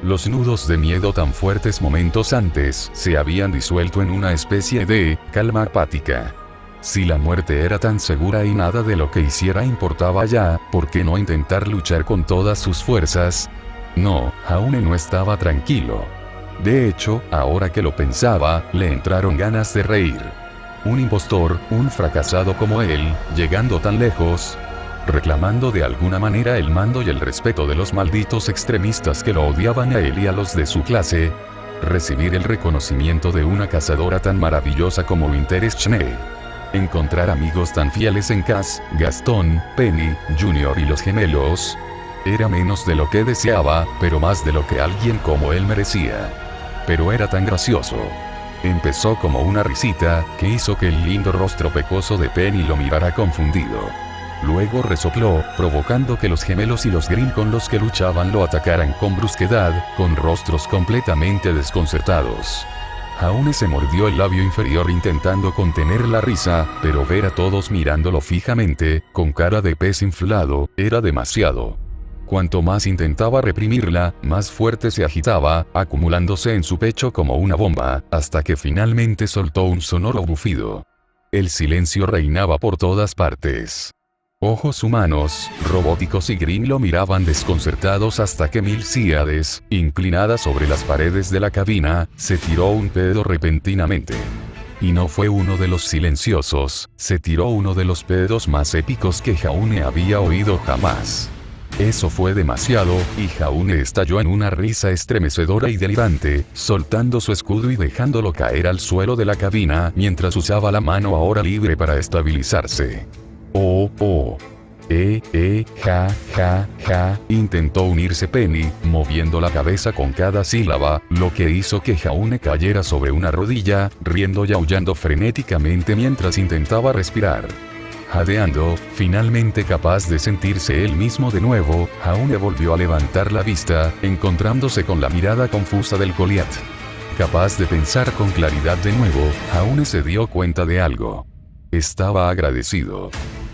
Los nudos de miedo tan fuertes momentos antes se habían disuelto en una especie de calma apática. Si la muerte era tan segura y nada de lo que hiciera importaba ya, ¿por qué no intentar luchar con todas sus fuerzas? No, Jaune no estaba tranquilo. De hecho, ahora que lo pensaba, le entraron ganas de reír. Un impostor, un fracasado como él, llegando tan lejos, reclamando de alguna manera el mando y el respeto de los malditos extremistas que lo odiaban a él y a los de su clase, recibir el reconocimiento de una cazadora tan maravillosa como Winter Schnee. Encontrar amigos tan fieles en Cass, Gastón, Penny, Junior y los gemelos. Era menos de lo que deseaba, pero más de lo que alguien como él merecía. Pero era tan gracioso. Empezó como una risita, que hizo que el lindo rostro pecoso de Penny lo mirara confundido. Luego resopló, provocando que los gemelos y los Grimm con los que luchaban lo atacaran con brusquedad, con rostros completamente desconcertados. Jaune se mordió el labio inferior intentando contener la risa, pero ver a todos mirándolo fijamente, con cara de pez inflado, era demasiado. Cuanto más intentaba reprimirla, más fuerte se agitaba, acumulándose en su pecho como una bomba, hasta que finalmente soltó un sonoro bufido. El silencio reinaba por todas partes. Ojos humanos, robóticos y Grimm lo miraban desconcertados hasta que Milcíades, inclinada sobre las paredes de la cabina, se tiró un pedo repentinamente. Y no fue uno de los silenciosos, se tiró uno de los pedos más épicos que Jaune había oído jamás. Eso fue demasiado, y Jaune estalló en una risa estremecedora y delirante, soltando su escudo y dejándolo caer al suelo de la cabina mientras usaba la mano ahora libre para estabilizarse. Ja, intentó unirse Penny, moviendo la cabeza con cada sílaba, lo que hizo que Jaune cayera sobre una rodilla, riendo y aullando frenéticamente mientras intentaba respirar. Jadeando, finalmente capaz de sentirse él mismo de nuevo, Jaune volvió a levantar la vista, encontrándose con la mirada confusa del Goliat. Capaz de pensar con claridad de nuevo, Jaune se dio cuenta de algo. Estaba agradecido.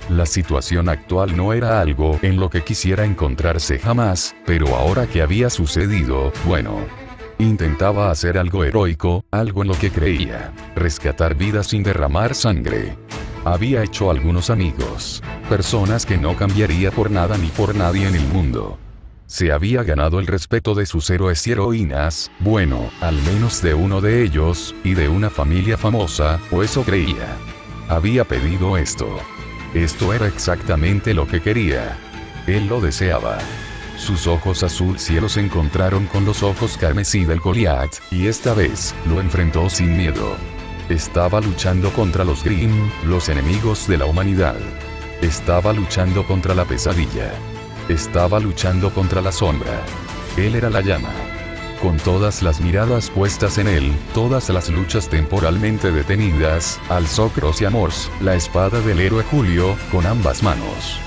La situación actual no era algo en lo que quisiera encontrarse jamás, pero ahora que había sucedido, bueno. Intentaba hacer algo heroico, algo en lo que creía. Rescatar vidas sin derramar sangre. Había hecho algunos amigos. Personas que no cambiaría por nada ni por nadie en el mundo. Se había ganado el respeto de sus héroes y heroínas, bueno, al menos de uno de ellos, y de una familia famosa, o eso creía. Había pedido esto. Esto era exactamente lo que quería. Él lo deseaba. Sus ojos azul cielo se encontraron con los ojos carmesí del Goliat, y esta vez, lo enfrentó sin miedo. Estaba luchando contra los Grimm, los enemigos de la humanidad. Estaba luchando contra la pesadilla. Estaba luchando contra la sombra. Él era la llama. Con todas las miradas puestas en él, todas las luchas temporalmente detenidas, alzó Crosiamors, la espada del héroe Julio, con ambas manos.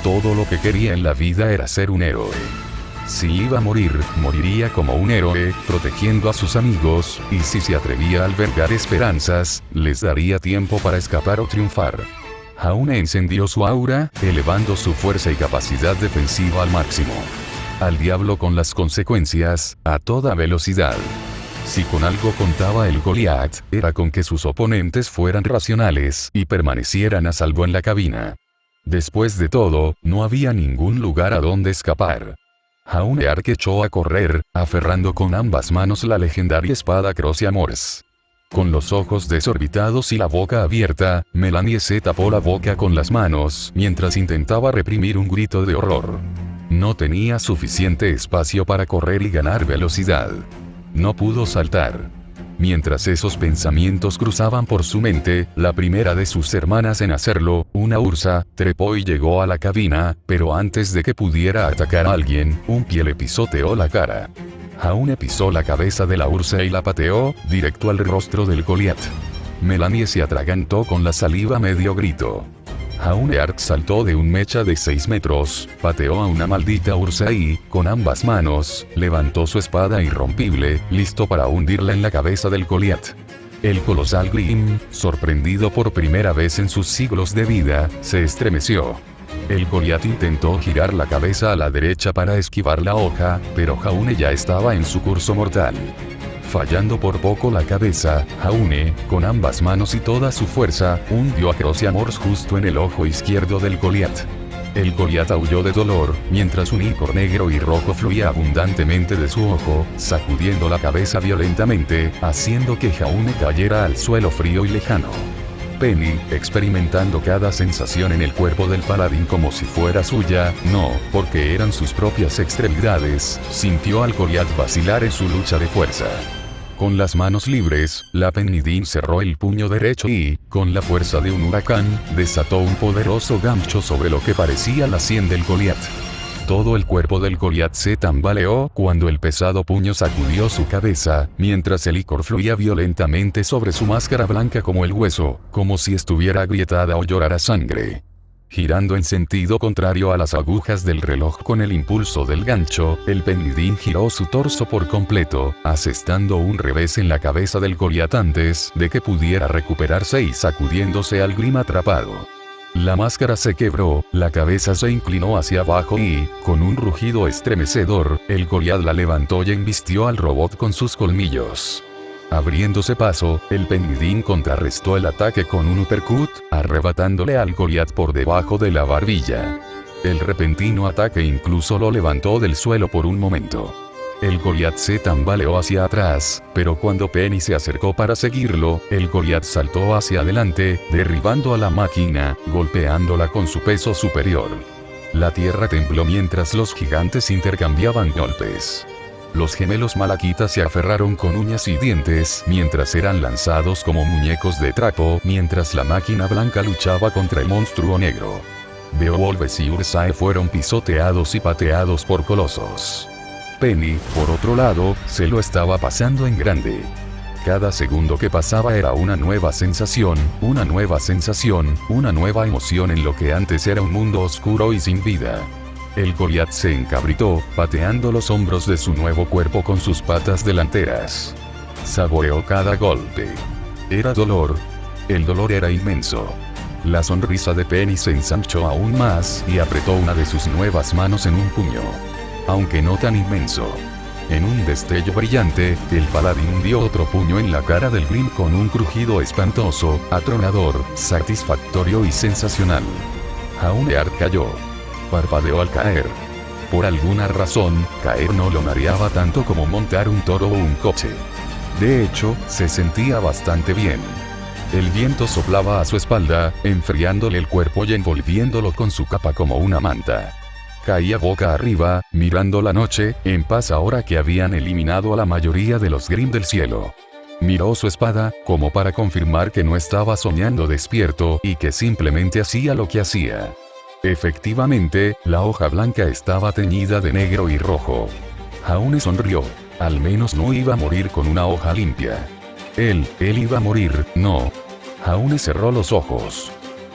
Todo lo que quería en la vida era ser un héroe. Si iba a morir, moriría como un héroe, protegiendo a sus amigos, y si se atrevía a albergar esperanzas, les daría tiempo para escapar o triunfar. Jaune encendió su aura, elevando su fuerza y capacidad defensiva al máximo. Al diablo con las consecuencias, a toda velocidad. Si con algo contaba el Goliat, era con que sus oponentes fueran racionales y permanecieran a salvo en la cabina. Después de todo, no había ningún lugar a donde escapar. Jaune echó a correr, aferrando con ambas manos la legendaria espada Crosiamors. Con los ojos desorbitados y la boca abierta, Melanie se tapó la boca con las manos mientras intentaba reprimir un grito de horror. No tenía suficiente espacio para correr y ganar velocidad. No pudo saltar. Mientras esos pensamientos cruzaban por su mente, la primera de sus hermanas en hacerlo, una ursa, trepó y llegó a la cabina, pero antes de que pudiera atacar a alguien, un pie le pisoteó la cara. Jaune pisó la cabeza de la ursa y la pateó, directo al rostro del Goliat. Melanie se atragantó con la saliva a medio grito. Jaune saltó de un mecha de 6 metros, pateó a una maldita ursa y, con ambas manos, levantó su espada irrompible, listo para hundirla en la cabeza del Goliat. El colosal Grimm, sorprendido por primera vez en sus siglos de vida, se estremeció. El Goliat intentó girar la cabeza a la derecha para esquivar la hoja, pero Jaune ya estaba en su curso mortal. Fallando por poco la cabeza, Jaune, con ambas manos y toda su fuerza, hundió a Crosiamors justo en el ojo izquierdo del Goliat. El Goliat aulló de dolor, mientras un licor negro y rojo fluía abundantemente de su ojo, sacudiendo la cabeza violentamente, haciendo que Jaune cayera al suelo frío y lejano. Penny, experimentando cada sensación en el cuerpo del paladín como si fuera suya, no, porque eran sus propias extremidades, sintió al Goliat vacilar en su lucha de fuerza. Con las manos libres, la Penidín cerró el puño derecho y, con la fuerza de un huracán, desató un poderoso gancho sobre lo que parecía la sien del Goliat. Todo el cuerpo del Goliat se tambaleó cuando el pesado puño sacudió su cabeza, mientras el licor fluía violentamente sobre su máscara blanca como el hueso, como si estuviera agrietada o llorara sangre. Girando en sentido contrario a las agujas del reloj con el impulso del gancho, el Penidín giró su torso por completo, asestando un revés en la cabeza del Goliat antes de que pudiera recuperarse y sacudiéndose al Grim atrapado. La máscara se quebró, la cabeza se inclinó hacia abajo y, con un rugido estremecedor, el Goliat la levantó y embistió al robot con sus colmillos. Abriéndose paso, el Penidín contrarrestó el ataque con un uppercut, arrebatándole al Goliat por debajo de la barbilla. El repentino ataque incluso lo levantó del suelo por un momento. El Goliat se tambaleó hacia atrás, pero cuando Penny se acercó para seguirlo, el Goliat saltó hacia adelante, derribando a la máquina, golpeándola con su peso superior. La tierra tembló mientras los gigantes intercambiaban golpes. Los gemelos malaquitas se aferraron con uñas y dientes mientras eran lanzados como muñecos de trapo mientras la máquina blanca luchaba contra el monstruo negro. Beowulf y Ursae fueron pisoteados y pateados por colosos. Penny, por otro lado, se lo estaba pasando en grande. Cada segundo que pasaba era una nueva sensación, una nueva emoción en lo que antes era un mundo oscuro y sin vida. El Goliat se encabritó, pateando los hombros de su nuevo cuerpo con sus patas delanteras. Saboreó cada golpe. Era dolor. El dolor era inmenso. La sonrisa de Penny se ensanchó aún más y apretó una de sus nuevas manos en un puño. Aunque no tan inmenso. En un destello brillante, el paladín dio otro puño en la cara del Grim con un crujido espantoso, atronador, satisfactorio y sensacional. Jauneard cayó. Parpadeó al caer. Por alguna razón, caer no lo mareaba tanto como montar un toro o un coche. De hecho, se sentía bastante bien. El viento soplaba a su espalda, enfriándole el cuerpo y envolviéndolo con su capa como una manta. Caía boca arriba, mirando la noche, en paz ahora que habían eliminado a la mayoría de los Grim del cielo. Miró su espada, como para confirmar que no estaba soñando despierto y que simplemente hacía lo que hacía. Efectivamente, la hoja blanca estaba teñida de negro y rojo. Jaune sonrió. Al menos no iba a morir con una hoja limpia. Él iba a morir, no. Jaune cerró los ojos.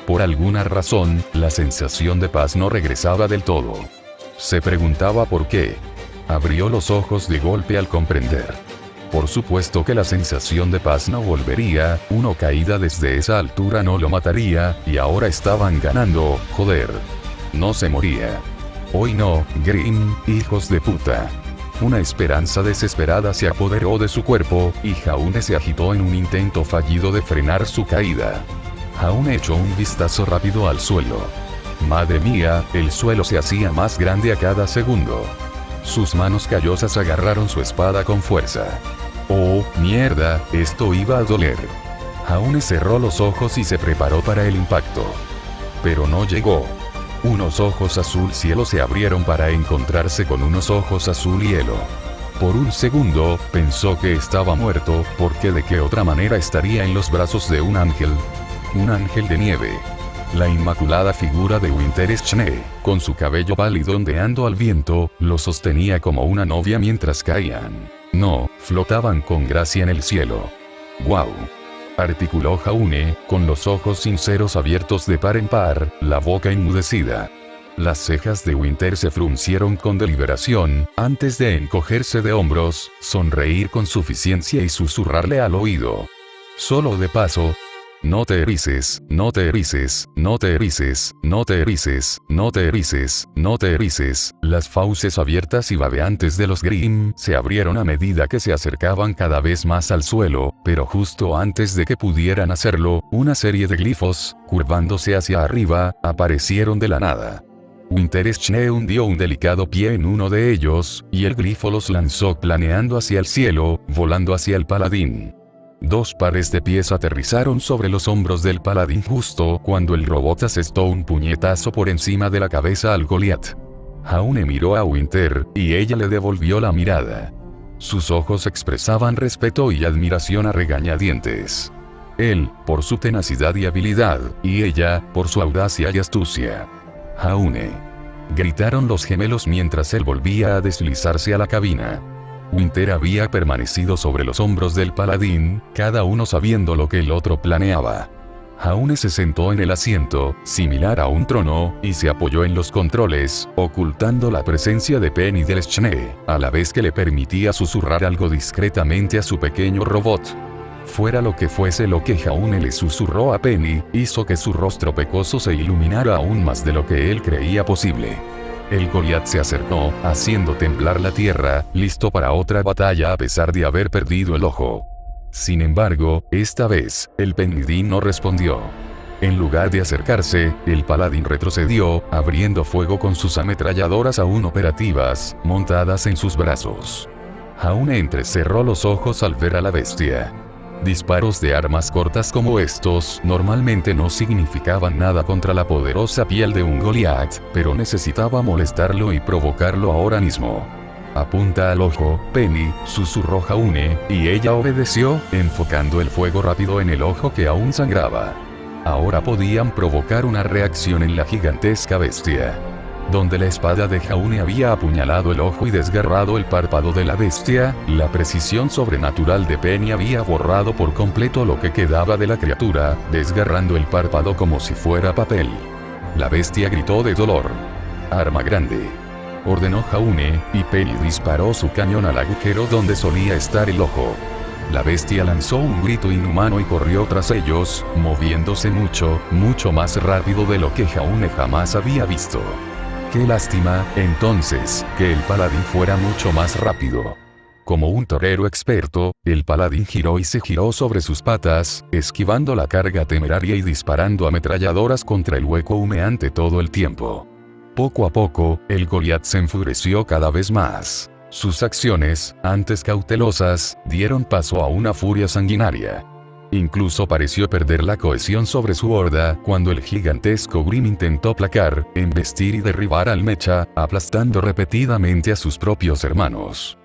Por alguna razón, la sensación de paz no regresaba del todo. Se preguntaba por qué. Abrió los ojos de golpe al comprender. Por supuesto que la sensación de paz no volvería, una caída desde esa altura no lo mataría, y ahora estaban ganando, joder. No se moría. Hoy no, Grim, hijos de puta. Una esperanza desesperada se apoderó de su cuerpo, y Jaune se agitó en un intento fallido de frenar su caída. Jaune echó un vistazo rápido al suelo. Madre mía, el suelo se hacía más grande a cada segundo. Sus manos callosas agarraron su espada con fuerza. Oh, mierda, esto iba a doler. Jaune cerró los ojos y se preparó para el impacto. Pero no llegó. Unos ojos azul cielo se abrieron para encontrarse con unos ojos azul hielo. Por un segundo, pensó que estaba muerto, porque de qué otra manera estaría en los brazos de un ángel. Un ángel de nieve. La inmaculada figura de Winter Schnee, con su cabello pálido ondeando al viento, lo sostenía como una novia mientras caían. No, flotaban con gracia en el cielo. ¡Guau! Articuló Jaune, con los ojos sinceros abiertos de par en par, la boca enmudecida. Las cejas de Winter se fruncieron con deliberación, antes de encogerse de hombros, sonreír con suficiencia y susurrarle al oído. Solo de paso. No te erices, no te erices, no te erices, no te erices, no te erices, no te erices. Las fauces abiertas y babeantes de los Grimm se abrieron a medida que se acercaban cada vez más al suelo, pero justo antes de que pudieran hacerlo, una serie de glifos, curvándose hacia arriba, aparecieron de la nada. Winterschne hundió un delicado pie en uno de ellos, y el glifo los lanzó planeando hacia el cielo, volando hacia el paladín. 2 pares de pies aterrizaron sobre los hombros del paladín justo cuando el robot asestó un puñetazo por encima de la cabeza al Goliat. Jaune miró a Winter, y ella le devolvió la mirada. Sus ojos expresaban respeto y admiración a regañadientes. Él, por su tenacidad y habilidad, y ella, por su audacia y astucia. Jaune. Gritaron los gemelos mientras él volvía a deslizarse a la cabina. Winter había permanecido sobre los hombros del paladín, cada uno sabiendo lo que el otro planeaba. Jaune se sentó en el asiento, similar a un trono, y se apoyó en los controles, ocultando la presencia de Penny del Schne, a la vez que le permitía susurrar algo discretamente a su pequeño robot. Fuera lo que fuese lo que Jaune le susurró a Penny, hizo que su rostro pecoso se iluminara aún más de lo que él creía posible. El Goliat se acercó, haciendo temblar la tierra, listo para otra batalla a pesar de haber perdido el ojo. Sin embargo, esta vez, el Penguin no respondió. En lugar de acercarse, el paladín retrocedió, abriendo fuego con sus ametralladoras aún operativas, montadas en sus brazos. Jaune entrecerró los ojos al ver a la bestia. Disparos de armas cortas como estos normalmente no significaban nada contra la poderosa piel de un Goliat, pero necesitaba molestarlo y provocarlo ahora mismo. Apunta al ojo, Penny, susurró Jaune, y ella obedeció, enfocando el fuego rápido en el ojo que aún sangraba. Ahora podían provocar una reacción en la gigantesca bestia. Donde la espada de Jaune había apuñalado el ojo y desgarrado el párpado de la bestia, la precisión sobrenatural de Penny había borrado por completo lo que quedaba de la criatura, desgarrando el párpado como si fuera papel. La bestia gritó de dolor. Arma grande, ordenó Jaune, y Penny disparó su cañón al agujero donde solía estar el ojo. La bestia lanzó un grito inhumano y corrió tras ellos, moviéndose mucho, mucho más rápido de lo que Jaune jamás había visto. Qué lástima, entonces, que el paladín fuera mucho más rápido. Como un torero experto, el paladín giró y se giró sobre sus patas, esquivando la carga temeraria y disparando ametralladoras contra el hueco humeante todo el tiempo. Poco a poco, el Goliat se enfureció cada vez más. Sus acciones, antes cautelosas, dieron paso a una furia sanguinaria. Incluso pareció perder la cohesión sobre su horda cuando el gigantesco Grimm intentó placar, embestir y derribar al mecha, aplastando repetidamente a sus propios hermanos.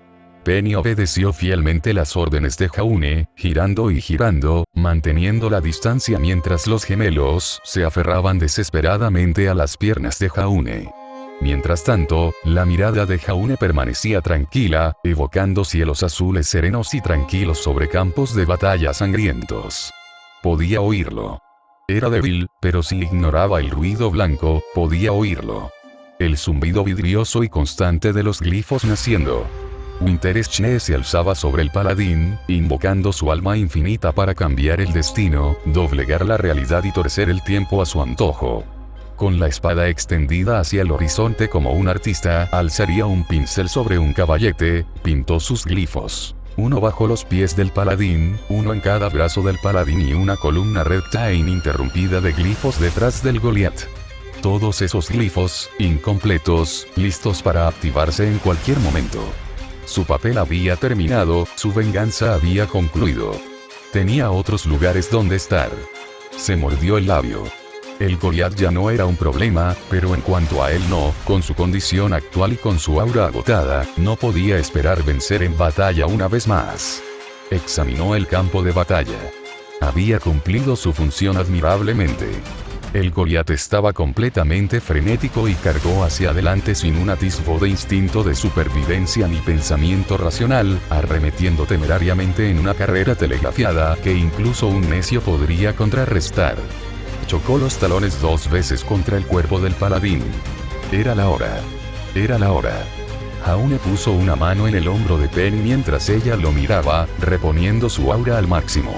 Penny obedeció fielmente las órdenes de Jaune, girando y girando, manteniendo la distancia mientras los gemelos se aferraban desesperadamente a las piernas de Jaune. Mientras tanto, la mirada de Jaune permanecía tranquila, evocando cielos azules serenos y tranquilos sobre campos de batalla sangrientos. Podía oírlo. Era débil, pero si ignoraba el ruido blanco, podía oírlo. El zumbido vidrioso y constante de los glifos naciendo. Winterschne se alzaba sobre el paladín, invocando su alma infinita para cambiar el destino, doblegar la realidad y torcer el tiempo a su antojo. Con la espada extendida hacia el horizonte como un artista, alzaría un pincel sobre un caballete, pintó sus glifos. Uno bajo los pies del paladín, uno en cada brazo del paladín y una columna recta e ininterrumpida de glifos detrás del Goliat. Todos esos glifos, incompletos, listos para activarse en cualquier momento. Su papel había terminado, su venganza había concluido. Tenía otros lugares donde estar. Se mordió el labio. El Goliat ya no era un problema, pero en cuanto a él no, con su condición actual y con su aura agotada, no podía esperar vencer en batalla una vez más. Examinó el campo de batalla. Había cumplido su función admirablemente. El Goliat estaba completamente frenético y cargó hacia adelante sin un atisbo de instinto de supervivencia ni pensamiento racional, arremetiendo temerariamente en una carrera telegrafiada que incluso un necio podría contrarrestar. Chocó los talones 2 veces contra el cuerpo del paladín. Era la hora. Era la hora. Jaune puso una mano en el hombro de Penny mientras ella lo miraba, reponiendo su aura al máximo.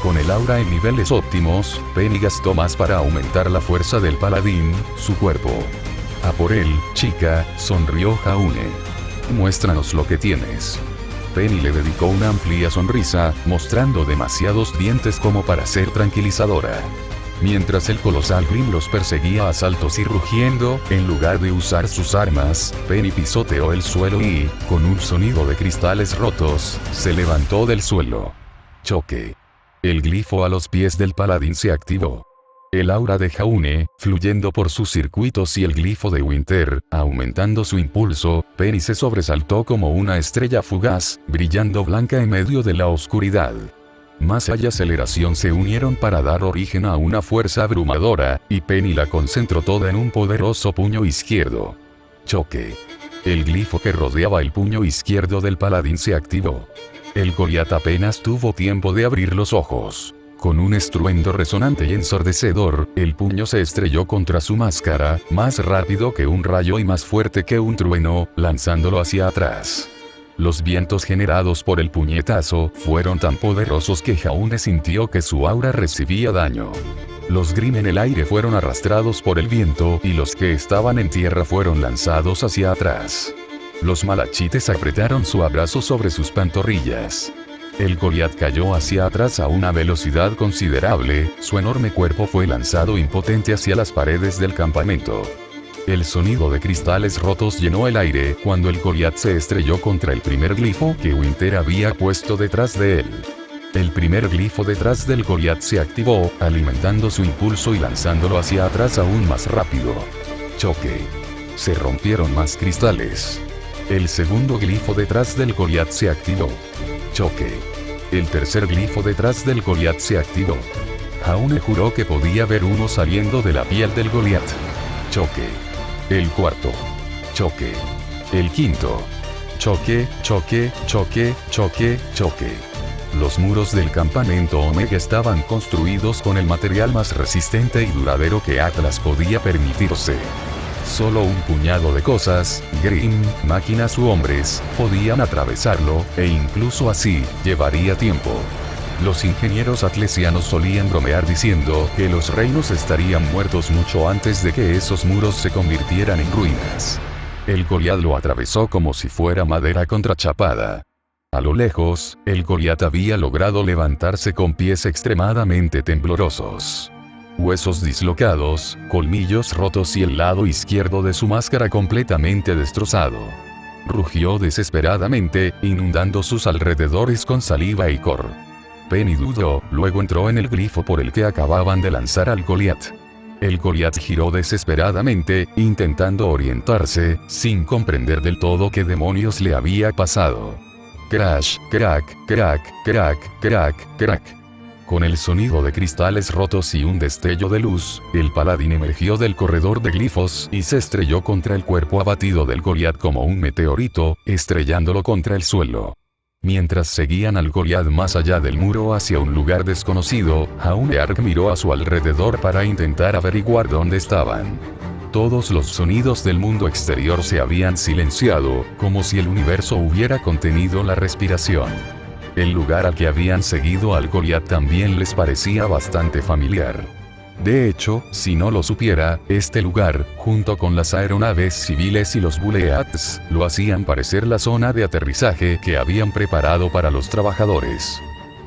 Con el aura en niveles óptimos, Penny gastó más para aumentar la fuerza del paladín, su cuerpo. A por él, chica, sonrió Jaune. Muéstranos lo que tienes. Penny le dedicó una amplia sonrisa, mostrando demasiados dientes como para ser tranquilizadora. Mientras el colosal Grim los perseguía a saltos y rugiendo, en lugar de usar sus armas, Penny pisoteó el suelo y, con un sonido de cristales rotos, se levantó del suelo. Choque. El glifo a los pies del paladín se activó. El aura de Jaune, fluyendo por sus circuitos y el glifo de Winter, aumentando su impulso, Penny se sobresaltó como una estrella fugaz, brillando blanca en medio de la oscuridad. Masa y aceleración se unieron para dar origen a una fuerza abrumadora, y Penny la concentró toda en un poderoso puño izquierdo. Choque. El glifo que rodeaba el puño izquierdo del paladín se activó. El Goliat apenas tuvo tiempo de abrir los ojos. Con un estruendo resonante y ensordecedor, el puño se estrelló contra su máscara, más rápido que un rayo y más fuerte que un trueno, lanzándolo hacia atrás. Los vientos generados por el puñetazo fueron tan poderosos que Jaune sintió que su aura recibía daño. Los Grim en el aire fueron arrastrados por el viento y los que estaban en tierra fueron lanzados hacia atrás. Los malachites apretaron su abrazo sobre sus pantorrillas. El Goliat cayó hacia atrás a una velocidad considerable, su enorme cuerpo fue lanzado impotente hacia las paredes del campamento. El sonido de cristales rotos llenó el aire cuando el Goliat se estrelló contra el primer glifo que Winter había puesto detrás de él. El primer glifo detrás del Goliat se activó, alimentando su impulso y lanzándolo hacia atrás aún más rápido. Choque. Se rompieron más cristales. El segundo glifo detrás del Goliat se activó. Choque. El tercer glifo detrás del Goliat se activó. Jaune juró que podía ver uno saliendo de la piel del Goliat. Choque. El cuarto. Choque. El quinto. Choque, choque, choque, choque, choque. Los muros del campamento Omega estaban construidos con el material más resistente y duradero que Atlas podía permitirse. Solo un puñado de cosas, Grim, máquinas u hombres, podían atravesarlo, e incluso así, llevaría tiempo. Los ingenieros atlesianos solían bromear diciendo que los reinos estarían muertos mucho antes de que esos muros se convirtieran en ruinas. El Goliat lo atravesó como si fuera madera contrachapada. A lo lejos, el Goliat había logrado levantarse con pies extremadamente temblorosos. Huesos dislocados, colmillos rotos y el lado izquierdo de su máscara completamente destrozado. Rugió desesperadamente, inundando sus alrededores con saliva y cor. Penny dudó, luego entró en el glifo por el que acababan de lanzar al Goliat. El Goliat giró desesperadamente, intentando orientarse, sin comprender del todo qué demonios le había pasado. Crash, crack, crack, crack, crack, crack. Con el sonido de cristales rotos y un destello de luz, el paladín emergió del corredor de glifos y se estrelló contra el cuerpo abatido del Goliat como un meteorito, estrellándolo contra el suelo. Mientras seguían al Goliat más allá del muro hacia un lugar desconocido, Jaune Ark miró a su alrededor para intentar averiguar dónde estaban. Todos los sonidos del mundo exterior se habían silenciado, como si el universo hubiera contenido la respiración. El lugar al que habían seguido al Goliat también les parecía bastante familiar. De hecho, si no lo supiera, este lugar, junto con las aeronaves civiles y los Buleats, lo hacían parecer la zona de aterrizaje que habían preparado para los trabajadores.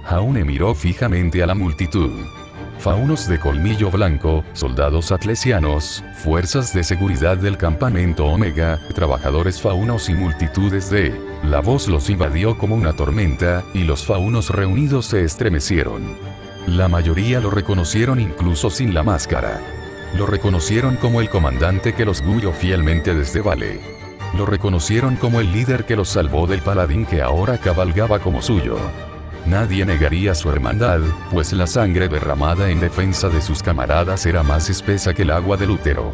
Jaune miró fijamente a la multitud. Faunos de colmillo blanco, soldados atlesianos, fuerzas de seguridad del campamento Omega, trabajadores faunos y multitudes de... La voz los invadió como una tormenta, y los faunos reunidos se estremecieron. La mayoría lo reconocieron incluso sin la máscara. Lo reconocieron como el comandante que los guió fielmente desde Vale. Lo reconocieron como el líder que los salvó del paladín que ahora cabalgaba como suyo. Nadie negaría su hermandad, pues la sangre derramada en defensa de sus camaradas era más espesa que el agua del útero.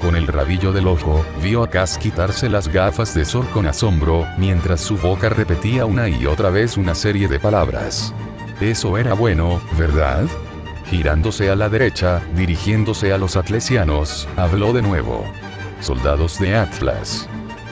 Con el rabillo del ojo, vio a Cass quitarse las gafas de sol con asombro, mientras su boca repetía una y otra vez una serie de palabras. Eso era bueno, ¿verdad? Girándose a la derecha, dirigiéndose a los atlesianos, habló de nuevo. Soldados de Atlas.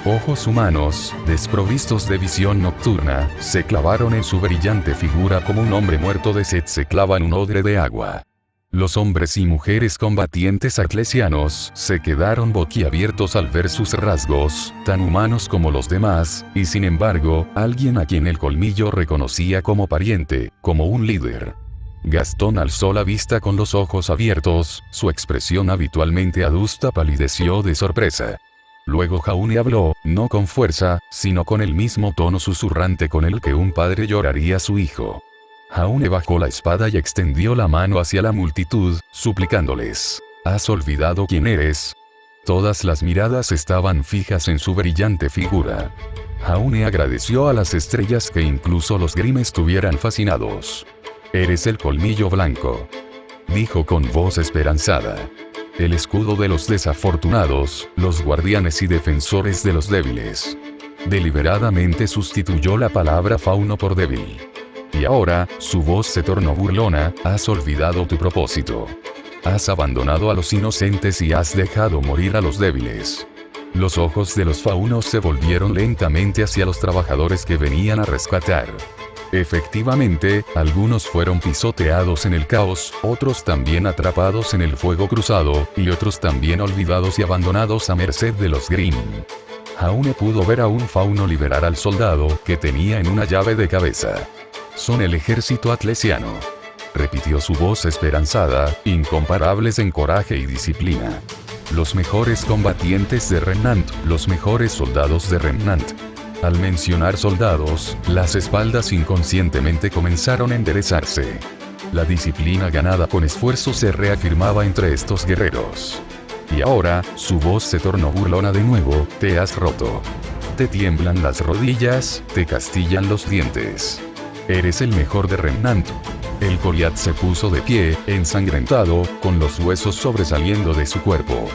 Ojos humanos, desprovistos de visión nocturna, se clavaron en su brillante figura como un hombre muerto de sed se clava en un odre de agua. Los hombres y mujeres combatientes atlesianos se quedaron boquiabiertos al ver sus rasgos, tan humanos como los demás, y sin embargo, alguien a quien el colmillo reconocía como pariente, como un líder. Gastón alzó la vista con los ojos abiertos, su expresión habitualmente adusta palideció de sorpresa. Luego Jaune habló, no con fuerza, sino con el mismo tono susurrante con el que un padre lloraría a su hijo. Jaune bajó la espada y extendió la mano hacia la multitud, suplicándoles: ¿has olvidado quién eres? Todas las miradas estaban fijas en su brillante figura. Jaune agradeció a las estrellas que incluso los Grimm estuvieran fascinados. Eres el colmillo blanco, dijo con voz esperanzada. El escudo de los desafortunados, los guardianes y defensores de los débiles. Deliberadamente sustituyó la palabra fauno por débil. Y ahora, su voz se tornó burlona, has olvidado tu propósito. Has abandonado a los inocentes y has dejado morir a los débiles. Los ojos de los faunos se volvieron lentamente hacia los trabajadores que venían a rescatar. Efectivamente, algunos fueron pisoteados en el caos, otros también atrapados en el fuego cruzado, y otros también olvidados y abandonados a merced de los Grimm. Jaune pudo ver a un fauno liberar al soldado que tenía en una llave de cabeza. Son el ejército atlesiano, repitió su voz esperanzada, incomparables en coraje y disciplina. Los mejores combatientes de Remnant, los mejores soldados de Remnant. Al mencionar soldados, las espaldas inconscientemente comenzaron a enderezarse. La disciplina ganada con esfuerzo se reafirmaba entre estos guerreros. Y ahora, su voz se tornó burlona de nuevo, te has roto. Te tiemblan las rodillas, te castillan los dientes. Eres el mejor de Remnant. El Goliat se puso de pie, ensangrentado, con los huesos sobresaliendo de su cuerpo.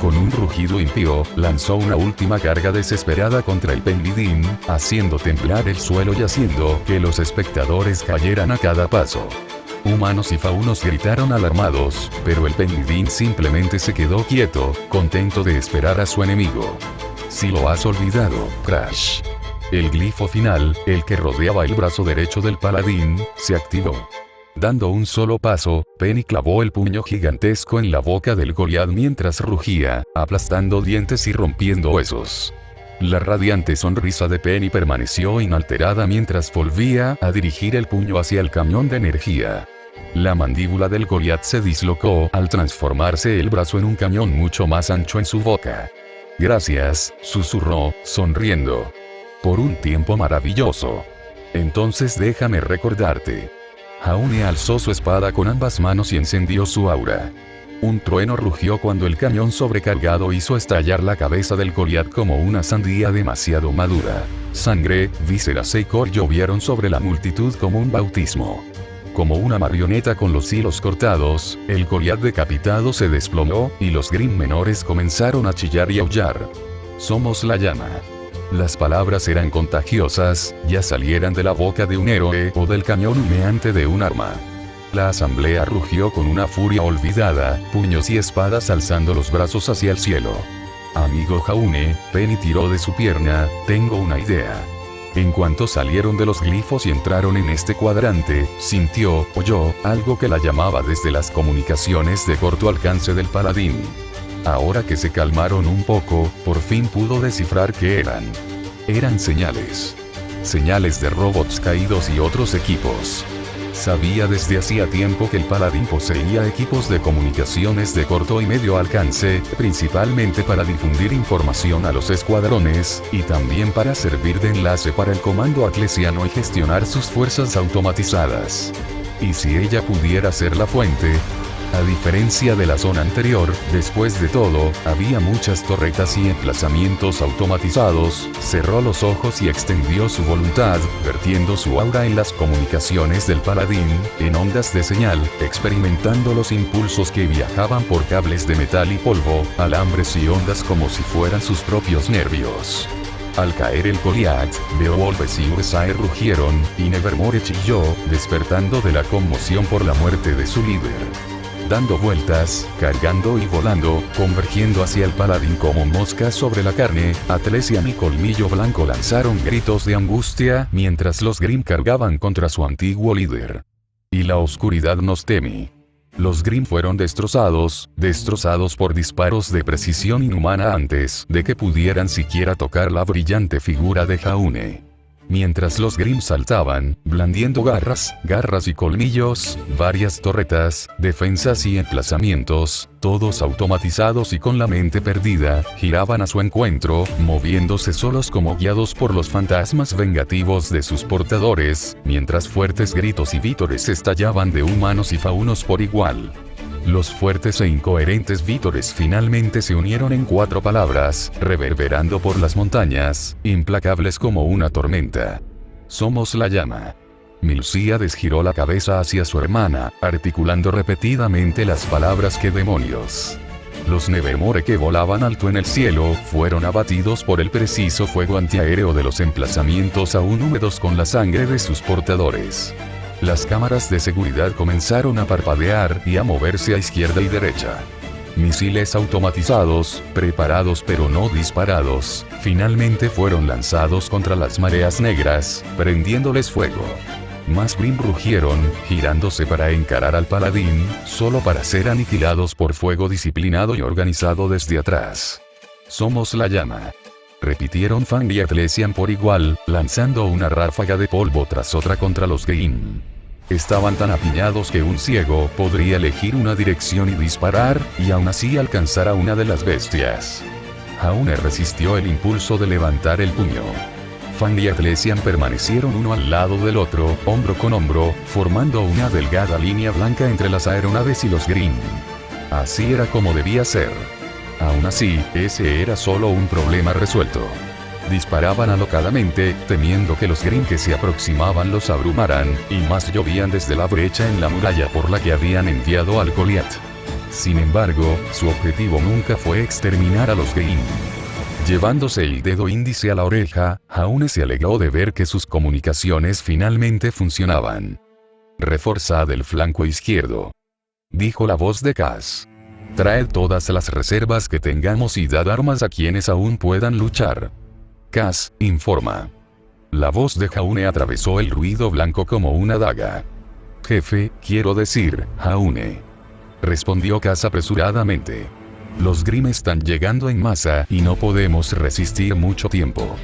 Con un rugido impío, lanzó una última carga desesperada contra el Penguin, haciendo temblar el suelo y haciendo que los espectadores cayeran a cada paso. Humanos y faunos gritaron alarmados, pero el Penguin simplemente se quedó quieto, contento de esperar a su enemigo. Si lo has olvidado, Crash. El glifo final, el que rodeaba el brazo derecho del paladín, se activó. Dando un solo paso, Penny clavó el puño gigantesco en la boca del Goliat mientras rugía, aplastando dientes y rompiendo huesos. La radiante sonrisa de Penny permaneció inalterada mientras volvía a dirigir el puño hacia el cañón de energía. La mandíbula del Goliat se dislocó al transformarse el brazo en un cañón mucho más ancho en su boca. Gracias, susurró, sonriendo. Por un tiempo maravilloso. Entonces déjame recordarte. Jaune alzó su espada con ambas manos y encendió su aura. Un trueno rugió cuando el cañón sobrecargado hizo estallar la cabeza del Goliat como una sandía demasiado madura. Sangre, vísceras y cor llovieron sobre la multitud como un bautismo. Como una marioneta con los hilos cortados, el Goliat decapitado se desplomó, y los Grimm menores comenzaron a chillar y aullar. Somos la llama. Las palabras eran contagiosas, ya salieran de la boca de un héroe o del cañón humeante de un arma. La asamblea rugió con una furia olvidada, puños y espadas alzando los brazos hacia el cielo. Amigo Jaune, Penny tiró de su pierna, tengo una idea. En cuanto salieron de los glifos y entraron en este cuadrante, oyó, algo que la llamaba desde las comunicaciones de corto alcance del paladín. Ahora que se calmaron un poco, por fin pudo descifrar qué eran. Eran señales. Señales de robots caídos y otros equipos. Sabía desde hacía tiempo que el paladín poseía equipos de comunicaciones de corto y medio alcance, principalmente para difundir información a los escuadrones, y también para servir de enlace para el comando atlesiano y gestionar sus fuerzas automatizadas. Y si ella pudiera ser la fuente. A diferencia de la zona anterior, después de todo, había muchas torretas y emplazamientos automatizados, cerró los ojos y extendió su voluntad, vertiendo su aura en las comunicaciones del paladín, en ondas de señal, experimentando los impulsos que viajaban por cables de metal y polvo, alambres y ondas como si fueran sus propios nervios. Al caer el Goliat, Beowulf y Ursae rugieron, y Nevermore chilló, despertando de la conmoción por la muerte de su líder. dando vueltas, cargando y volando, convergiendo hacia el paladín como moscas sobre la carne. Atlesian y Colmillo Blanco lanzaron gritos de angustia mientras los Grimm cargaban contra su antiguo líder. Y la oscuridad nos teme. Los Grimm fueron destrozados por disparos de precisión inhumana antes de que pudieran siquiera tocar la brillante figura de Jaune. Mientras los Grimm saltaban, blandiendo garras y colmillos, varias torretas, defensas y emplazamientos, todos automatizados y con la mente perdida, giraban a su encuentro, moviéndose solos como guiados por los fantasmas vengativos de sus portadores, mientras fuertes gritos y vítores estallaban de humanos y faunos por igual. Los fuertes e incoherentes vítores finalmente se unieron en 4 palabras, reverberando por las montañas, implacables como una tormenta. Somos la llama. Milcíades giró la cabeza hacia su hermana, articulando repetidamente las palabras que demonios. Los Nevermore que volaban alto en el cielo, fueron abatidos por el preciso fuego antiaéreo de los emplazamientos aún húmedos con la sangre de sus portadores. Las cámaras de seguridad comenzaron a parpadear y a moverse a izquierda y derecha. Misiles automatizados, preparados pero no disparados, finalmente fueron lanzados contra las mareas negras, prendiéndoles fuego. Más Grimm rugieron, girándose para encarar al paladín, solo para ser aniquilados por fuego disciplinado y organizado desde atrás. Somos la llama. Repitieron Fang y Atlesian por igual, lanzando una ráfaga de polvo tras otra contra los Grimm. Estaban tan apiñados que un ciego podría elegir una dirección y disparar, y aún así alcanzar a una de las bestias. Jaune resistió el impulso de levantar el puño. Fang y Atlesian permanecieron uno al lado del otro, hombro con hombro, formando una delgada línea blanca entre las aeronaves y los Grimm. Así era como debía ser. Aún así, ese era solo un problema resuelto. Disparaban alocadamente, temiendo que los Grimm que se aproximaban los abrumaran, y más llovían desde la brecha en la muralla por la que habían enviado al Goliath. Sin embargo, su objetivo nunca fue exterminar a los Grimm. Llevándose el dedo índice a la oreja, Jaune se alegró de ver que sus comunicaciones finalmente funcionaban. «Reforzad el flanco izquierdo», dijo la voz de Cass. «Traed todas las reservas que tengamos y dad armas a quienes aún puedan luchar». Cass informa. La voz de Jaune atravesó el ruido blanco como una daga. «Jefe, quiero decir, Jaune», respondió Cass apresuradamente. «Los Grimm están llegando en masa y no podemos resistir mucho tiempo».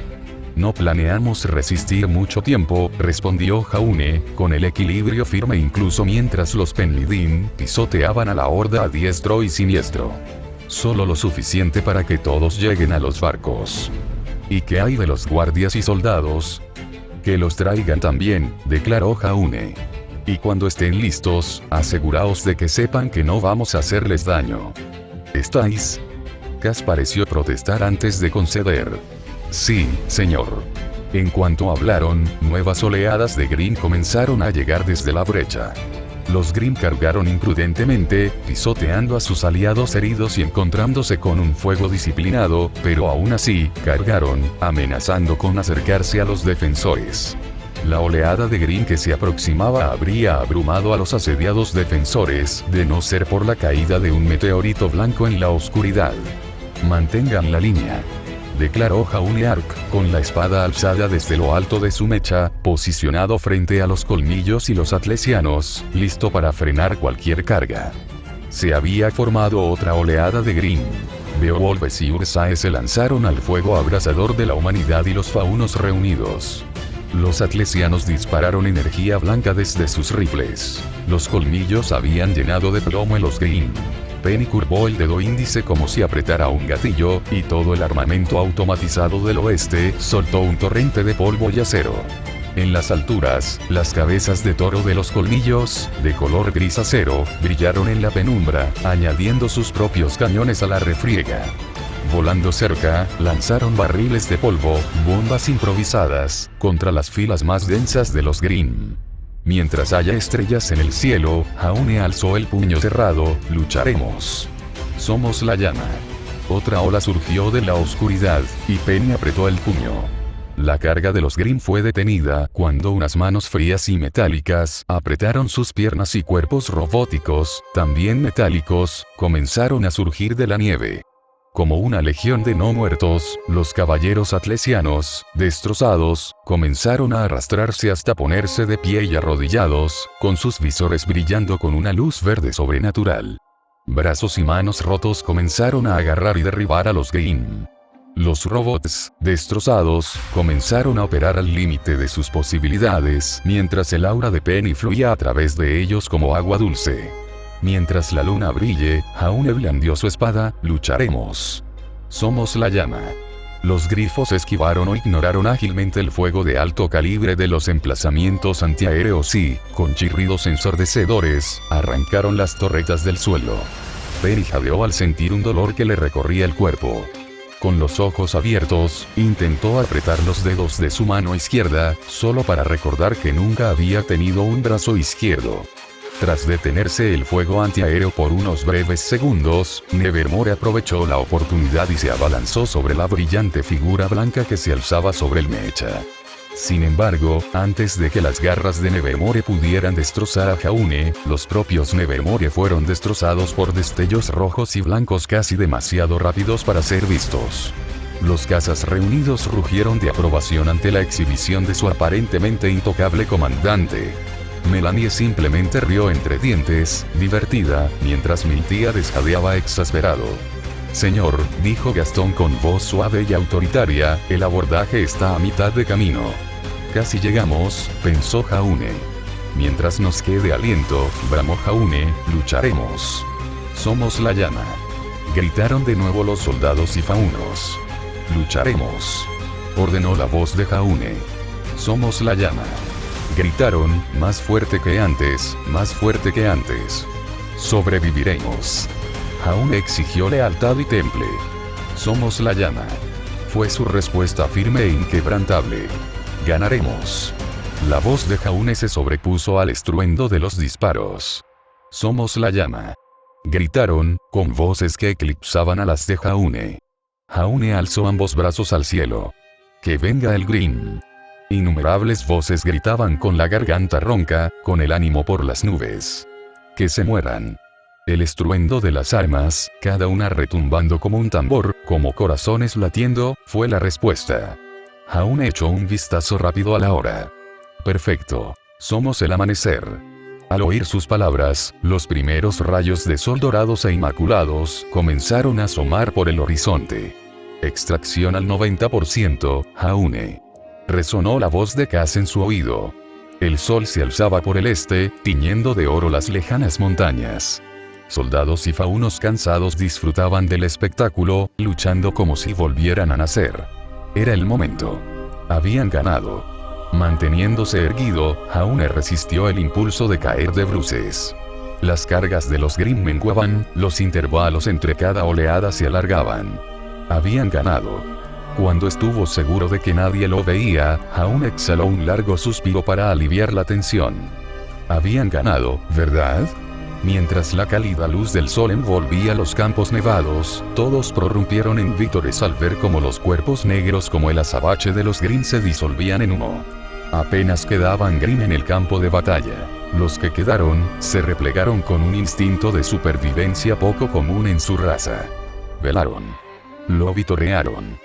«No planeamos resistir mucho tiempo», respondió Jaune, con el equilibrio firme incluso mientras los Penlidin pisoteaban a la horda a diestro y siniestro. «Solo lo suficiente para que todos lleguen a los barcos». «¿Y qué hay de los guardias y soldados?» «Que los traigan también», declaró Jaune. «Y cuando estén listos, aseguraos de que sepan que no vamos a hacerles daño». «¿Estáis?» Cass pareció protestar antes de conceder. «Sí, señor». En cuanto hablaron, nuevas oleadas de Grimm comenzaron a llegar desde la brecha. Los Grimm cargaron imprudentemente, pisoteando a sus aliados heridos y encontrándose con un fuego disciplinado, pero aún así, cargaron, amenazando con acercarse a los defensores. La oleada de Grimm que se aproximaba habría abrumado a los asediados defensores, de no ser por la caída de un meteorito blanco en la oscuridad. «Mantengan la línea», declaró Jaune Arc, con la espada alzada desde lo alto de su mecha, posicionado frente a los colmillos y los atlesianos, listo para frenar cualquier carga. Se había formado otra oleada de Grimm. Beowulf y Ursae se lanzaron al fuego abrasador de la humanidad y los faunos reunidos. Los atlesianos dispararon energía blanca desde sus rifles. Los colmillos habían llenado de plomo a los Grimm. Penny curvó el dedo índice como si apretara un gatillo, y todo el armamento automatizado del oeste soltó un torrente de polvo y acero. En las alturas, las cabezas de toro de los colmillos, de color gris acero, brillaron en la penumbra, añadiendo sus propios cañones a la refriega. Volando cerca, lanzaron barriles de polvo, bombas improvisadas, contra las filas más densas de los Grimm. Mientras haya estrellas en el cielo, Jaune alzó el puño cerrado. «Lucharemos. Somos la llama». Otra ola surgió de la oscuridad, y Penny apretó el puño. La carga de los Grimm fue detenida cuando unas manos frías y metálicas apretaron sus piernas y cuerpos robóticos, también metálicos, comenzaron a surgir de la nieve. Como una legión de no muertos, los caballeros atlesianos, destrozados, comenzaron a arrastrarse hasta ponerse de pie y arrodillados, con sus visores brillando con una luz verde sobrenatural. Brazos y manos rotos comenzaron a agarrar y derribar a los Grimm. Los robots, destrozados, comenzaron a operar al límite de sus posibilidades, mientras el aura de Penny fluía a través de ellos como agua dulce. Mientras la luna brille, Jaune blandió su espada, lucharemos. Somos la llama. Los grifos esquivaron o ignoraron ágilmente el fuego de alto calibre de los emplazamientos antiaéreos y, con chirridos ensordecedores, arrancaron las torretas del suelo. Penny jadeó al sentir un dolor que le recorría el cuerpo. Con los ojos abiertos, intentó apretar los dedos de su mano izquierda, solo para recordar que nunca había tenido un brazo izquierdo. Tras detenerse el fuego antiaéreo por unos breves segundos, Nevermore aprovechó la oportunidad y se abalanzó sobre la brillante figura blanca que se alzaba sobre el mecha. Sin embargo, antes de que las garras de Nevermore pudieran destrozar a Jaune, los propios Nevermore fueron destrozados por destellos rojos y blancos casi demasiado rápidos para ser vistos. Los cazas reunidos rugieron de aprobación ante la exhibición de su aparentemente intocable comandante. Melanie simplemente rió entre dientes, divertida, mientras Miltiades jadeaba exasperado. Señor, dijo Gastón con voz suave y autoritaria, el abordaje está a mitad de camino. Casi llegamos, pensó Jaune. Mientras nos quede aliento, bramó Jaune, lucharemos. Somos la llama. Gritaron de nuevo los soldados y faunos. Lucharemos. Ordenó la voz de Jaune. Somos la llama. Gritaron, más fuerte que antes, más fuerte que antes. Sobreviviremos. Jaune exigió lealtad y temple. Somos la llama. Fue su respuesta firme e inquebrantable. Ganaremos. La voz de Jaune se sobrepuso al estruendo de los disparos. Somos la llama. Gritaron, con voces que eclipsaban a las de Jaune. Jaune alzó ambos brazos al cielo. Que venga el Grimm. Innumerables voces gritaban con la garganta ronca, con el ánimo por las nubes. Que se mueran. El estruendo de las armas, cada una retumbando como un tambor, como corazones latiendo, fue la respuesta. Jaune echó un vistazo rápido a la hora. Perfecto. Somos el amanecer. Al oír sus palabras, los primeros rayos de sol dorados e inmaculados comenzaron a asomar por el horizonte. Extracción al 90%, Jaune. Resonó la voz de Cass en su oído. El sol se alzaba por el este, tiñendo de oro las lejanas montañas. Soldados y faunos cansados disfrutaban del espectáculo, luchando como si volvieran a nacer. Era el momento. Habían ganado. Manteniéndose erguido, Jaune resistió el impulso de caer de bruces. Las cargas de los Grimm menguaban, los intervalos entre cada oleada se alargaban. Habían ganado. Cuando estuvo seguro de que nadie lo veía, Jaune exhaló un largo suspiro para aliviar la tensión. Habían ganado, ¿verdad? Mientras la cálida luz del sol envolvía los campos nevados, todos prorrumpieron en vítores al ver cómo los cuerpos negros como el azabache de los Grimm se disolvían en humo. Apenas quedaban Grimm en el campo de batalla. Los que quedaron, se replegaron con un instinto de supervivencia poco común en su raza. Velaron. Lo vitorearon.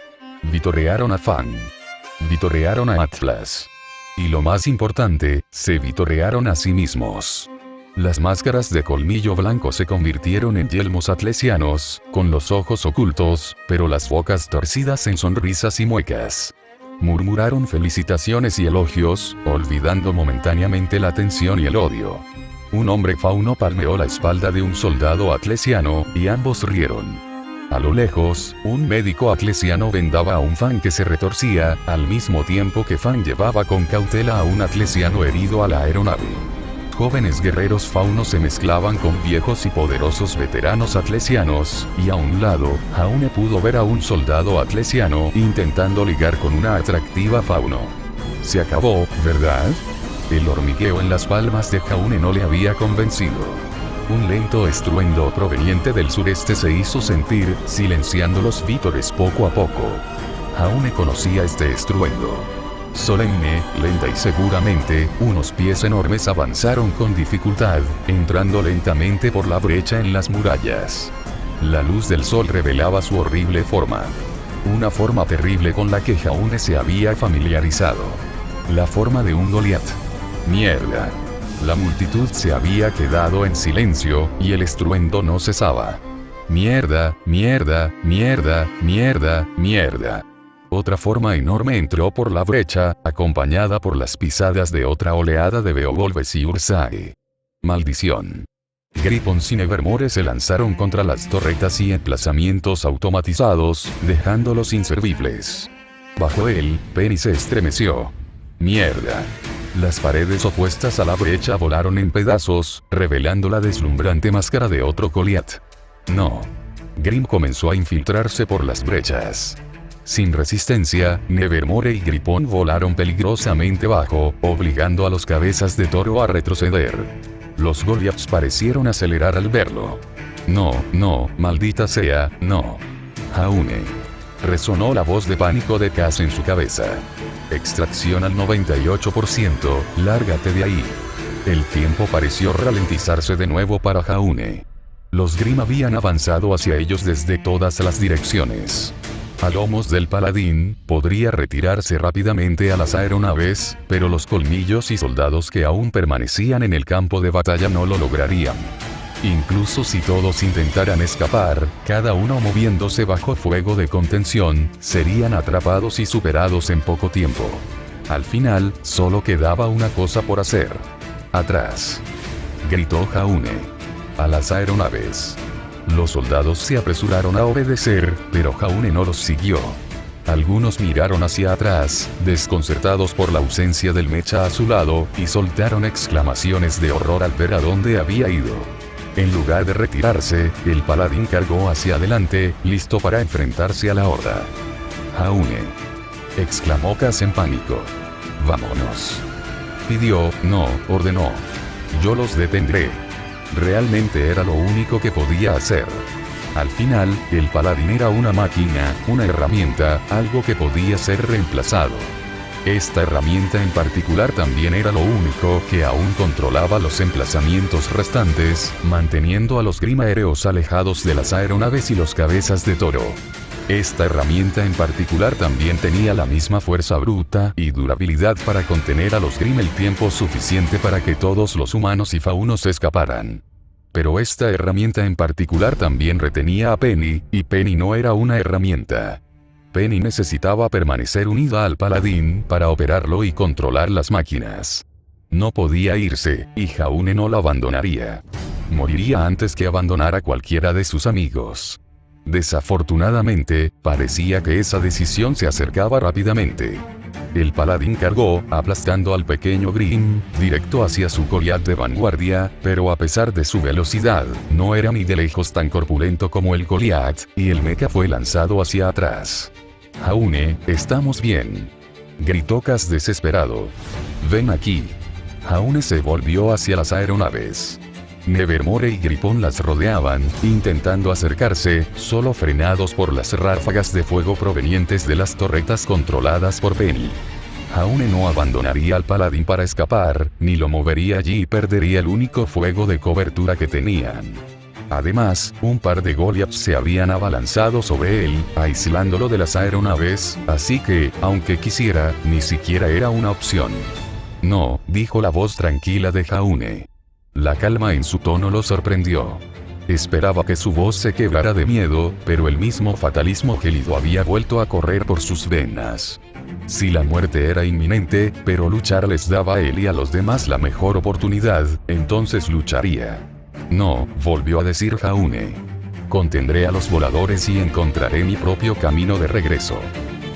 Vitorearon a Fang. Vitorearon a Atlas. Y lo más importante, se vitorearon a sí mismos. Las máscaras de colmillo blanco se convirtieron en yelmos atlesianos, con los ojos ocultos, pero las bocas torcidas en sonrisas y muecas. Murmuraron felicitaciones y elogios, olvidando momentáneamente la tensión y el odio. Un hombre fauno palmeó la espalda de un soldado atlesiano, y ambos rieron. A lo lejos, un médico atlesiano vendaba a un Fang que se retorcía, al mismo tiempo que Fang llevaba con cautela a un atlesiano herido a la aeronave. Jóvenes guerreros faunos se mezclaban con viejos y poderosos veteranos atlesianos, y a un lado, Jaune pudo ver a un soldado atlesiano intentando ligar con una atractiva fauno. Se acabó, ¿verdad? El hormigueo en las palmas de Jaune no le había convencido. Un lento estruendo proveniente del sureste se hizo sentir, silenciando los vítores poco a poco. Jaune conocía este estruendo. Solemne, lenta y seguramente, unos pies enormes avanzaron con dificultad, entrando lentamente por la brecha en las murallas. La luz del sol revelaba su horrible forma. Una forma terrible con la que Jaune se había familiarizado. La forma de un Goliat. Mierda. La multitud se había quedado en silencio, y el estruendo no cesaba. Mierda, mierda, mierda, mierda, mierda. Otra forma enorme entró por la brecha, acompañada por las pisadas de otra oleada de Beowulfes y Ursae. Maldición. Gripons y Nevermore se lanzaron contra las torretas y emplazamientos automatizados, dejándolos inservibles. Bajo él, Penny se estremeció. Mierda. Las paredes opuestas a la brecha volaron en pedazos, revelando la deslumbrante máscara de otro Goliat. No. Grim comenzó a infiltrarse por las brechas. Sin resistencia, Nevermore y Gripon volaron peligrosamente bajo, obligando a los cabezas de toro a retroceder. Los Goliaths parecieron acelerar al verlo. No, no, maldita sea, no. Jaune. Resonó la voz de pánico de Cass en su cabeza. Extracción al 98%, lárgate de ahí. El tiempo pareció ralentizarse de nuevo para Jaune. Los Grimm habían avanzado hacia ellos desde todas las direcciones. A lomos del paladín, podría retirarse rápidamente a las aeronaves, pero los colmillos y soldados que aún permanecían en el campo de batalla no lo lograrían. Incluso si todos intentaran escapar, cada uno moviéndose bajo fuego de contención, serían atrapados y superados en poco tiempo. Al final, solo quedaba una cosa por hacer. ¡Atrás!, gritó Jaune. A las aeronaves. Los soldados se apresuraron a obedecer, pero Jaune no los siguió. Algunos miraron hacia atrás, desconcertados por la ausencia del mecha a su lado, y soltaron exclamaciones de horror al ver a dónde había ido. En lugar de retirarse, el paladín cargó hacia adelante, listo para enfrentarse a la horda. Jaune, exclamó Cass en pánico. Vámonos. Pidió, no, ordenó. Yo los detendré. Realmente era lo único que podía hacer. Al final, el paladín era una máquina, una herramienta, algo que podía ser reemplazado. Esta herramienta en particular también era lo único que aún controlaba los emplazamientos restantes, manteniendo a los Grimm aéreos alejados de las aeronaves y los cabezas de toro. Esta herramienta en particular también tenía la misma fuerza bruta y durabilidad para contener a los Grimm el tiempo suficiente para que todos los humanos y faunos escaparan. Pero esta herramienta en particular también retenía a Penny, y Penny no era una herramienta. Penny necesitaba permanecer unida al paladín para operarlo y controlar las máquinas. No podía irse, y Jaune no la abandonaría. Moriría antes que abandonara a cualquiera de sus amigos. Desafortunadamente, parecía que esa decisión se acercaba rápidamente. El paladín cargó, aplastando al pequeño Grimm, directo hacia su Goliat de vanguardia, pero a pesar de su velocidad, no era ni de lejos tan corpulento como el Goliat, y el mecha fue lanzado hacia atrás. Jaune, estamos bien, gritó Cass desesperado. Ven aquí. Jaune se volvió hacia las aeronaves. Nevermore y Gripon las rodeaban, intentando acercarse, solo frenados por las ráfagas de fuego provenientes de las torretas controladas por Penny. Jaune no abandonaría al paladín para escapar, ni lo movería allí y perdería el único fuego de cobertura que tenían. Además, un par de Goliaths se habían abalanzado sobre él, aislándolo de las aeronaves, así que, aunque quisiera, ni siquiera era una opción. No, dijo la voz tranquila de Jaune. La calma en su tono lo sorprendió. Esperaba que su voz se quebrara de miedo, pero el mismo fatalismo gélido había vuelto a correr por sus venas. Si la muerte era inminente, pero luchar les daba a él y a los demás la mejor oportunidad, entonces lucharía. No, volvió a decir Jaune. Contendré a los voladores y encontraré mi propio camino de regreso.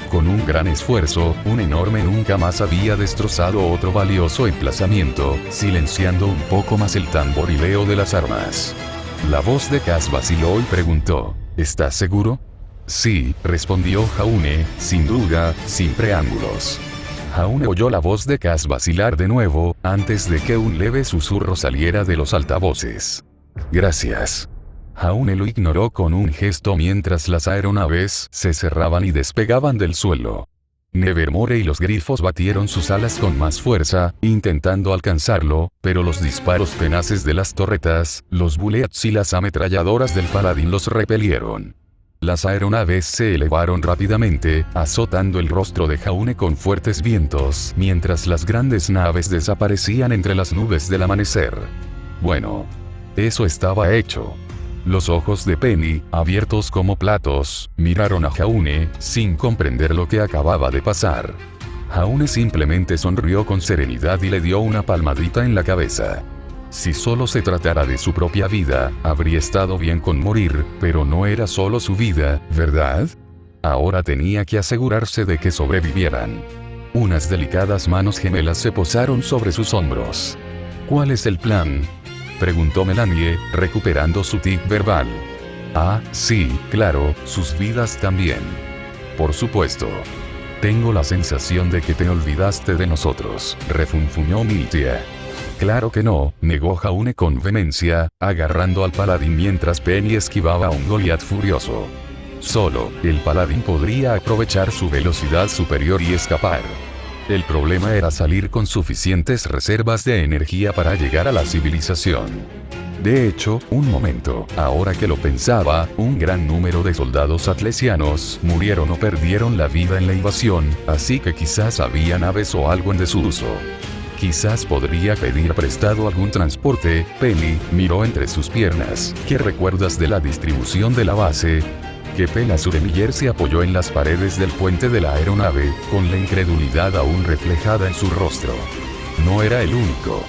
Con un gran esfuerzo, un enorme nunca más había destrozado otro valioso emplazamiento, silenciando un poco más el tamborileo de las armas. La voz de Cass vaciló y preguntó, ¿estás seguro? Sí, respondió Jaune, sin duda, sin preámbulos. Jaune oyó la voz de Cass vacilar de nuevo, antes de que un leve susurro saliera de los altavoces. Gracias. Jaune lo ignoró con un gesto mientras las aeronaves se cerraban y despegaban del suelo. Nevermore y los grifos batieron sus alas con más fuerza, intentando alcanzarlo, pero los disparos tenaces de las torretas, los bullets y las ametralladoras del paladín los repelieron. Las aeronaves se elevaron rápidamente, azotando el rostro de Jaune con fuertes vientos, mientras las grandes naves desaparecían entre las nubes del amanecer. Bueno, eso estaba hecho. Los ojos de Penny, abiertos como platos, miraron a Jaune, sin comprender lo que acababa de pasar. Jaune simplemente sonrió con serenidad y le dio una palmadita en la cabeza. Si solo se tratara de su propia vida, habría estado bien con morir, pero no era solo su vida, ¿verdad? Ahora tenía que asegurarse de que sobrevivieran. Unas delicadas manos gemelas se posaron sobre sus hombros. ¿Cuál es el plan?, preguntó Melanie, recuperando su tic verbal. Ah, sí, claro, sus vidas también. Por supuesto. Tengo la sensación de que te olvidaste de nosotros, refunfuñó Miltia. Claro que no, negó Jaune con vehemencia, agarrando al paladín mientras Penny esquivaba a un Goliath furioso. Solo, el paladín podría aprovechar su velocidad superior y escapar. El problema era salir con suficientes reservas de energía para llegar a la civilización. De hecho, un momento, ahora que lo pensaba, un gran número de soldados atlesianos murieron o perdieron la vida en la invasión, así que quizás había naves o algo en desuso. Quizás podría pedir prestado algún transporte. Penny miró entre sus piernas. ¿Qué recuerdas de la distribución de la base? Que Pela Suremiller se apoyó en las paredes del puente de la aeronave, con la incredulidad aún reflejada en su rostro. No era el único.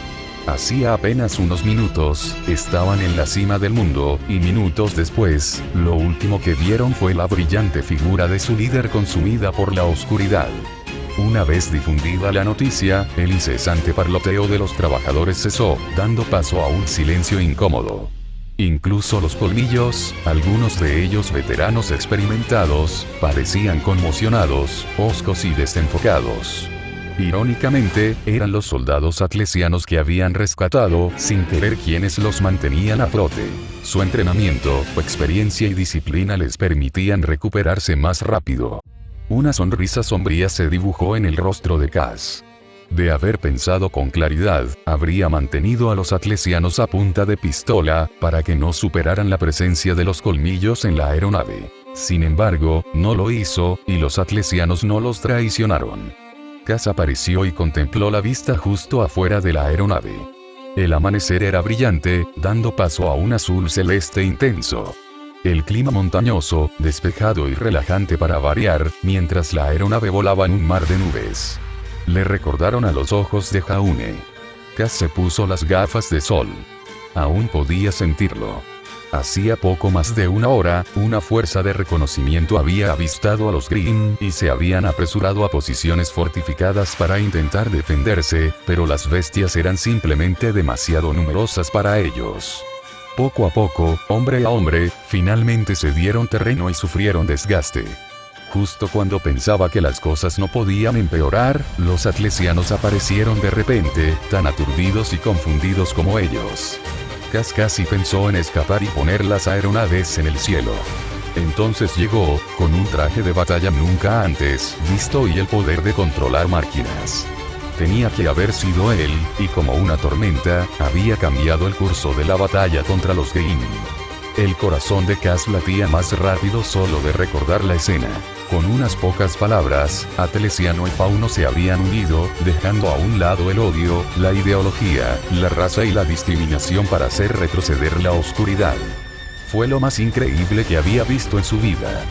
Hacía apenas unos minutos, estaban en la cima del mundo, y minutos después, lo último que vieron fue la brillante figura de su líder consumida por la oscuridad. Una vez difundida la noticia, el incesante parloteo de los trabajadores cesó, dando paso a un silencio incómodo. Incluso los colmillos, algunos de ellos veteranos experimentados, parecían conmocionados, hoscos y desenfocados. Irónicamente, eran los soldados atlesianos que habían rescatado, sin querer, quienes los mantenían a flote. Su entrenamiento, experiencia y disciplina les permitían recuperarse más rápido. Una sonrisa sombría se dibujó en el rostro de Cass. De haber pensado con claridad, habría mantenido a los atlesianos a punta de pistola, para que no superaran la presencia de los colmillos en la aeronave. Sin embargo, no lo hizo, y los atlesianos no los traicionaron. Cass apareció y contempló la vista justo afuera de la aeronave. El amanecer era brillante, dando paso a un azul celeste intenso. El clima montañoso, despejado y relajante para variar, mientras la aeronave volaba en un mar de nubes. Le recordaron a los ojos de Jaune. Cass se puso las gafas de sol. Aún podía sentirlo. Hacía poco más de una hora, una fuerza de reconocimiento había avistado a los Grimm y se habían apresurado a posiciones fortificadas para intentar defenderse, pero las bestias eran simplemente demasiado numerosas para ellos. Poco a poco, hombre a hombre, finalmente se dieron terreno y sufrieron desgaste. Justo cuando pensaba que las cosas no podían empeorar, los atlesianos aparecieron de repente, tan aturdidos y confundidos como ellos. Cass casi pensó en escapar y poner las aeronaves en el cielo. Entonces llegó, con un traje de batalla nunca antes visto y el poder de controlar máquinas. Tenía que haber sido él, y como una tormenta, había cambiado el curso de la batalla contra los Grimm. El corazón de Cass latía más rápido solo de recordar la escena. Con unas pocas palabras, Atlesiano y Fauno se habían unido, dejando a un lado el odio, la ideología, la raza y la discriminación para hacer retroceder la oscuridad. Fue lo más increíble que había visto en su vida.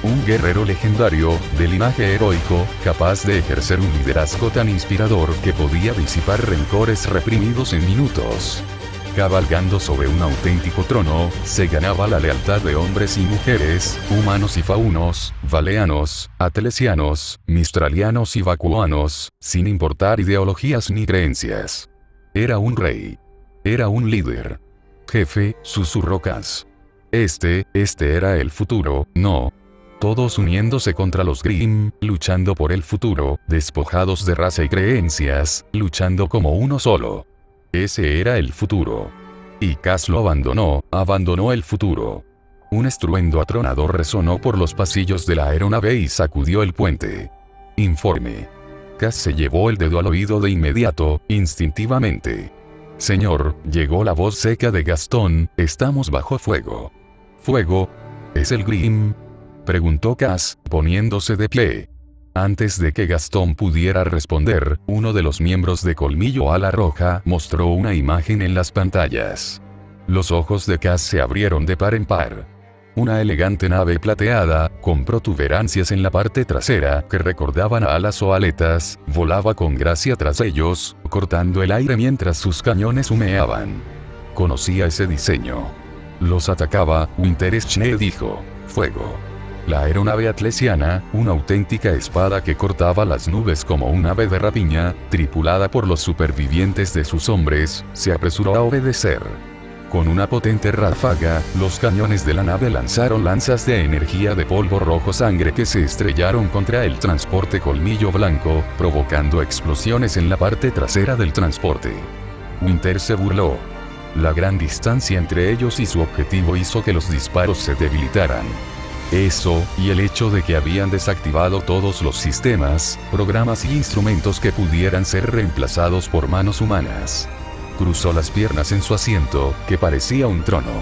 Un guerrero legendario, de linaje heroico, capaz de ejercer un liderazgo tan inspirador que podía disipar rencores reprimidos en minutos. Cabalgando sobre un auténtico trono, se ganaba la lealtad de hombres y mujeres, humanos y faunos, valeanos, atlesianos, mistralianos y vacuanos, sin importar ideologías ni creencias. Era un rey. Era un líder. Jefe, susurró Cass. Este era el futuro, ¿no? Todos uniéndose contra los Grimm, luchando por el futuro, despojados de raza y creencias, luchando como uno solo. Ese era el futuro. Y Kaz lo abandonó el futuro. Un estruendo atronador resonó por los pasillos de la aeronave y sacudió el puente. Informe. Kaz se llevó el dedo al oído de inmediato, instintivamente. Señor, llegó la voz seca de Gastón, estamos bajo fuego. ¿Fuego? ¿Es el Grim? Preguntó Kaz, poniéndose de pie. Antes de que Gastón pudiera responder, uno de los miembros de Colmillo Ala Roja mostró una imagen en las pantallas. Los ojos de Kaz se abrieron de par en par. Una elegante nave plateada, con protuberancias en la parte trasera que recordaban a alas o aletas, volaba con gracia tras ellos, cortando el aire mientras sus cañones humeaban. Conocía ese diseño. Los atacaba, Winter-Schne dijo. Fuego. La aeronave atlesiana, una auténtica espada que cortaba las nubes como un ave de rapiña, tripulada por los supervivientes de sus hombres, se apresuró a obedecer. Con una potente ráfaga, los cañones de la nave lanzaron lanzas de energía de polvo rojo sangre que se estrellaron contra el transporte Colmillo Blanco, provocando explosiones en la parte trasera del transporte. Winter se burló. La gran distancia entre ellos y su objetivo hizo que los disparos se debilitaran. Eso, y el hecho de que habían desactivado todos los sistemas, programas y instrumentos que pudieran ser reemplazados por manos humanas. Cruzó las piernas en su asiento, que parecía un trono.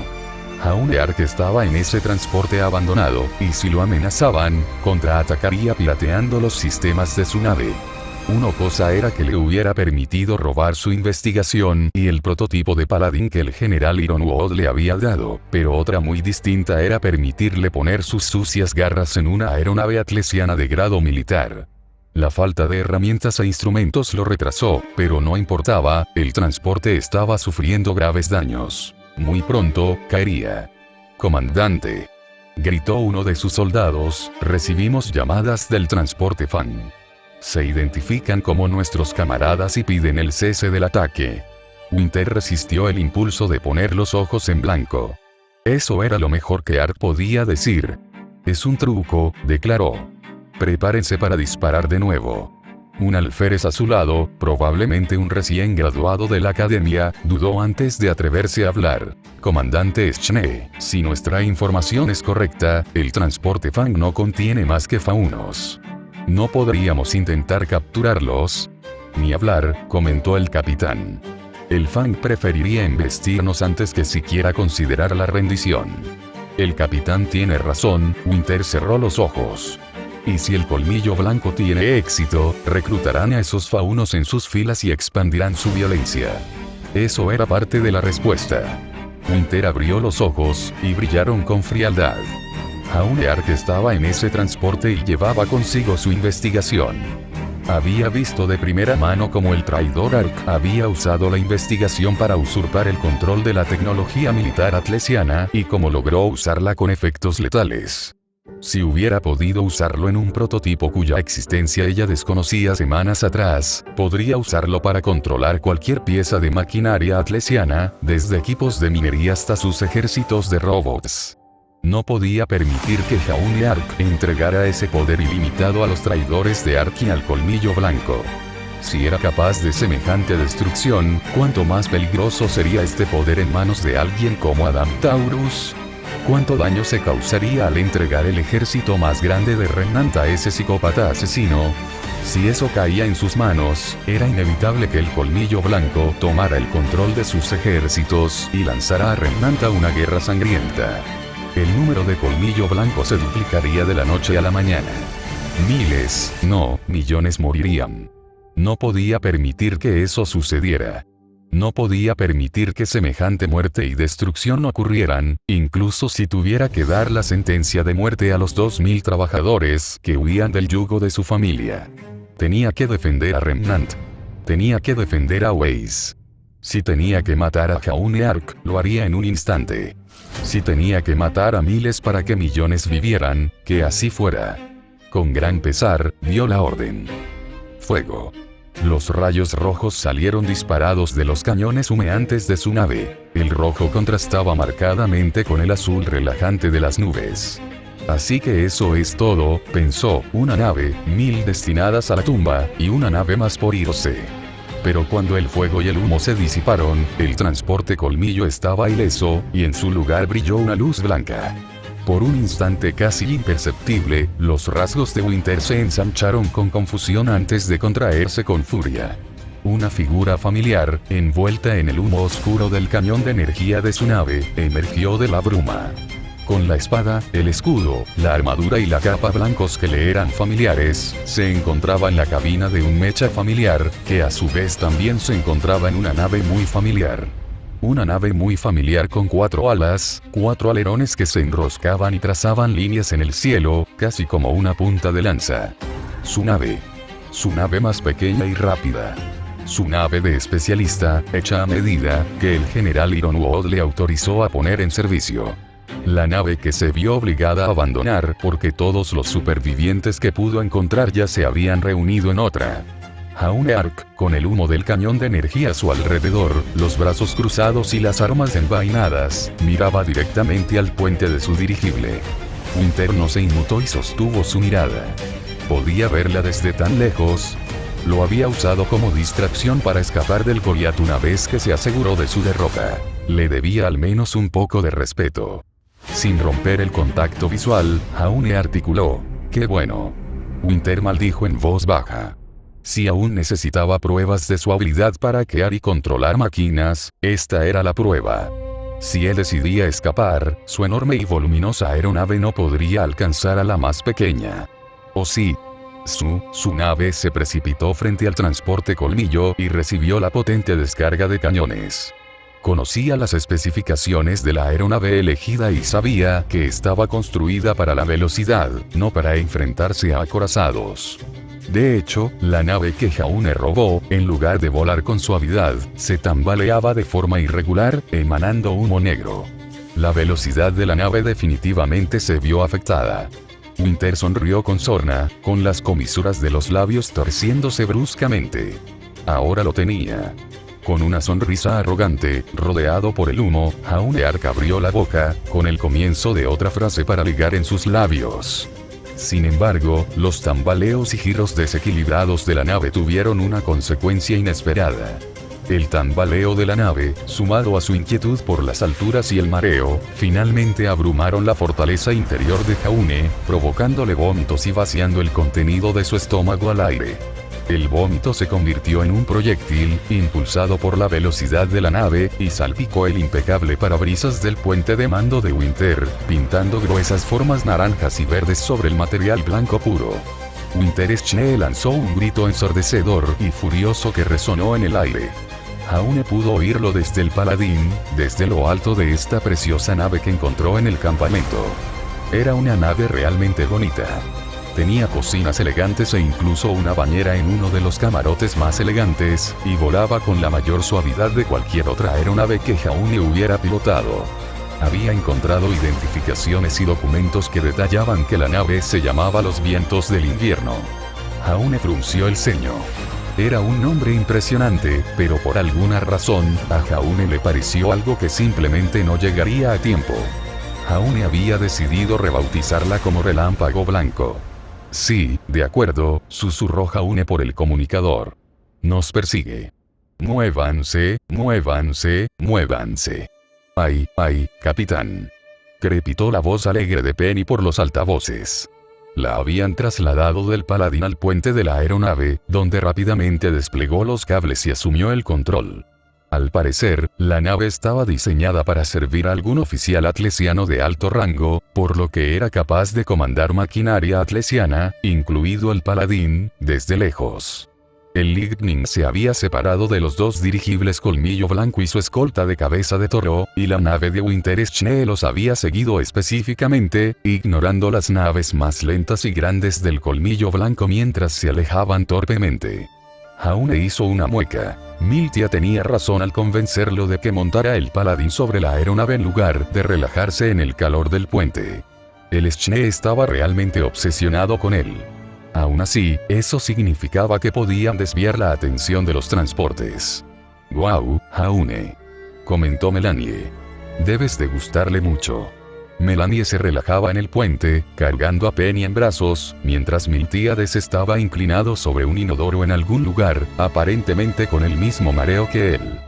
Jauneark estaba en ese transporte abandonado, y si lo amenazaban, contraatacaría pirateando los sistemas de su nave. Una cosa era que le hubiera permitido robar su investigación y el prototipo de paladín que el general Ironwood le había dado, pero otra muy distinta era permitirle poner sus sucias garras en una aeronave atlesiana de grado militar. La falta de herramientas e instrumentos lo retrasó, pero no importaba, el transporte estaba sufriendo graves daños. Muy pronto, caería. «Comandante», gritó uno de sus soldados, «recibimos llamadas del transporte Fan. Se identifican como nuestros camaradas y piden el cese del ataque». Winter resistió el impulso de poner los ojos en blanco. Eso era lo mejor que Art podía decir. «Es un truco», declaró. «Prepárense para disparar de nuevo». Un alférez a su lado, probablemente un recién graduado de la academia, dudó antes de atreverse a hablar. «Comandante Schne, si nuestra información es correcta, el transporte Fang no contiene más que faunos. ¿No podríamos intentar capturarlos?» «Ni hablar», comentó el capitán. «El Fang preferiría embestirnos antes que siquiera considerar la rendición». «El capitán tiene razón», Winter cerró los ojos. «Y si el Colmillo Blanco tiene éxito, reclutarán a esos faunos en sus filas y expandirán su violencia». Eso era parte de la respuesta. Winter abrió los ojos, y brillaron con frialdad. Jauneark estaba en ese transporte y llevaba consigo su investigación. Había visto de primera mano cómo el traidor Ark había usado la investigación para usurpar el control de la tecnología militar atlesiana y cómo logró usarla con efectos letales. Si hubiera podido usarlo en un prototipo cuya existencia ella desconocía semanas atrás, podría usarlo para controlar cualquier pieza de maquinaria atlesiana, desde equipos de minería hasta sus ejércitos de robots. No podía permitir que Jauneark entregara ese poder ilimitado a los traidores de Ark y al Colmillo Blanco. Si era capaz de semejante destrucción, ¿cuánto más peligroso sería este poder en manos de alguien como Adam Taurus? ¿Cuánto daño se causaría al entregar el ejército más grande de Remnant a ese psicópata asesino? Si eso caía en sus manos, era inevitable que el Colmillo Blanco tomara el control de sus ejércitos y lanzara a Remnant a una guerra sangrienta. El número de Colmillo Blanco se duplicaría de la noche a la mañana. Miles, no, millones morirían. No podía permitir que eso sucediera. No podía permitir que semejante muerte y destrucción ocurrieran, incluso si tuviera que dar la sentencia de muerte a los 2000 trabajadores que huían del yugo de su familia. Tenía que defender a Remnant. Tenía que defender a Weiss. Si tenía que matar a Jauneark, lo haría en un instante. Si tenía que matar a miles para que millones vivieran, que así fuera. Con gran pesar, dio la orden. Fuego. Los rayos rojos salieron disparados de los cañones humeantes de su nave. El rojo contrastaba marcadamente con el azul relajante de las nubes. Así que eso es todo, pensó, una nave, 1000 destinadas a la tumba, y una nave más por irse. Pero cuando el fuego y el humo se disiparon, el transporte colmillo estaba ileso, y en su lugar brilló una luz blanca. Por un instante casi imperceptible, los rasgos de Winter se ensancharon con confusión antes de contraerse con furia. Una figura familiar, envuelta en el humo oscuro del cañón de energía de su nave, emergió de la bruma. Con la espada, el escudo, la armadura y la capa blancos que le eran familiares, se encontraba en la cabina de un mecha familiar, que a su vez también se encontraba en una nave muy familiar. Una nave muy familiar con 4 alas, 4 alerones que se enroscaban y trazaban líneas en el cielo, casi como una punta de lanza. Su nave más pequeña y rápida. Su nave de especialista, hecha a medida, que el general Ironwood le autorizó a poner en servicio. La nave que se vio obligada a abandonar porque todos los supervivientes que pudo encontrar ya se habían reunido en otra. Jaune Ark, con el humo del cañón de energía a su alrededor, los brazos cruzados y las armas envainadas, miraba directamente al puente de su dirigible. Winter no se inmutó y sostuvo su mirada. Podía verla desde tan lejos. Lo había usado como distracción para escapar del Goliath una vez que se aseguró de su derrota. Le debía al menos un poco de respeto. Sin romper el contacto visual, Jaune articuló: «¡Qué bueno!». Winter maldijo en voz baja. Si aún necesitaba pruebas de su habilidad para crear y controlar máquinas, esta era la prueba. Si él decidía escapar, su enorme y voluminosa aeronave no podría alcanzar a la más pequeña. ¿O sí? Su nave se precipitó frente al transporte colmillo y recibió la potente descarga de cañones. Conocía las especificaciones de la aeronave elegida y sabía que estaba construida para la velocidad, no para enfrentarse a acorazados. De hecho, la nave que Jaune robó, en lugar de volar con suavidad, se tambaleaba de forma irregular, emanando humo negro. La velocidad de la nave definitivamente se vio afectada. Winter sonrió con sorna, con las comisuras de los labios torciéndose bruscamente. Ahora lo tenía. Con una sonrisa arrogante, rodeado por el humo, Jaune Ark abrió la boca, con el comienzo de otra frase para ligar en sus labios. Sin embargo, los tambaleos y giros desequilibrados de la nave tuvieron una consecuencia inesperada. El tambaleo de la nave, sumado a su inquietud por las alturas y el mareo, finalmente abrumaron la fortaleza interior de Jaune, provocándole vómitos y vaciando el contenido de su estómago al aire. El vómito se convirtió en un proyectil, impulsado por la velocidad de la nave, y salpicó el impecable parabrisas del puente de mando de Winter, pintando gruesas formas naranjas y verdes sobre el material blanco puro. Winter Schne lanzó un grito ensordecedor y furioso que resonó en el aire. Jaune pudo oírlo desde el paladín, desde lo alto de esta preciosa nave que encontró en el campamento. Era una nave realmente bonita. Tenía cocinas elegantes e incluso una bañera en uno de los camarotes más elegantes, y volaba con la mayor suavidad de cualquier otra aeronave que Jaune hubiera pilotado. Había encontrado identificaciones y documentos que detallaban que la nave se llamaba Los Vientos del Invierno. Jaune frunció el ceño. Era un nombre impresionante, pero por alguna razón, a Jaune le pareció algo que simplemente no llegaría a tiempo. Jaune había decidido rebautizarla como Relámpago Blanco. Sí, de acuerdo, susurró Jaune por el comunicador. Nos persigue. Muévanse, muévanse, muévanse. Ay, capitán. Crepitó la voz alegre de Penny por los altavoces. La habían trasladado del paladín al puente de la aeronave, donde rápidamente desplegó los cables y asumió el control. Al parecer, la nave estaba diseñada para servir a algún oficial atlesiano de alto rango, por lo que era capaz de comandar maquinaria atlesiana, incluido el paladín, desde lejos. El Lightning se había separado de los 2 dirigibles Colmillo Blanco y su escolta de Cabeza de Toro, y la nave de Winter Schne los había seguido específicamente, ignorando las naves más lentas y grandes del Colmillo Blanco mientras se alejaban torpemente. Jaune hizo una mueca. Miltia tenía razón al convencerlo de que montara el paladín sobre la aeronave en lugar de relajarse en el calor del puente. El Schne estaba realmente obsesionado con él. Aún así, eso significaba que podían desviar la atención de los transportes. «Guau, Jaune», comentó Melanie. «Debes de gustarle mucho». Melanie se relajaba en el puente, cargando a Penny en brazos, mientras Miltíades estaba inclinado sobre un inodoro en algún lugar, aparentemente con el mismo mareo que él.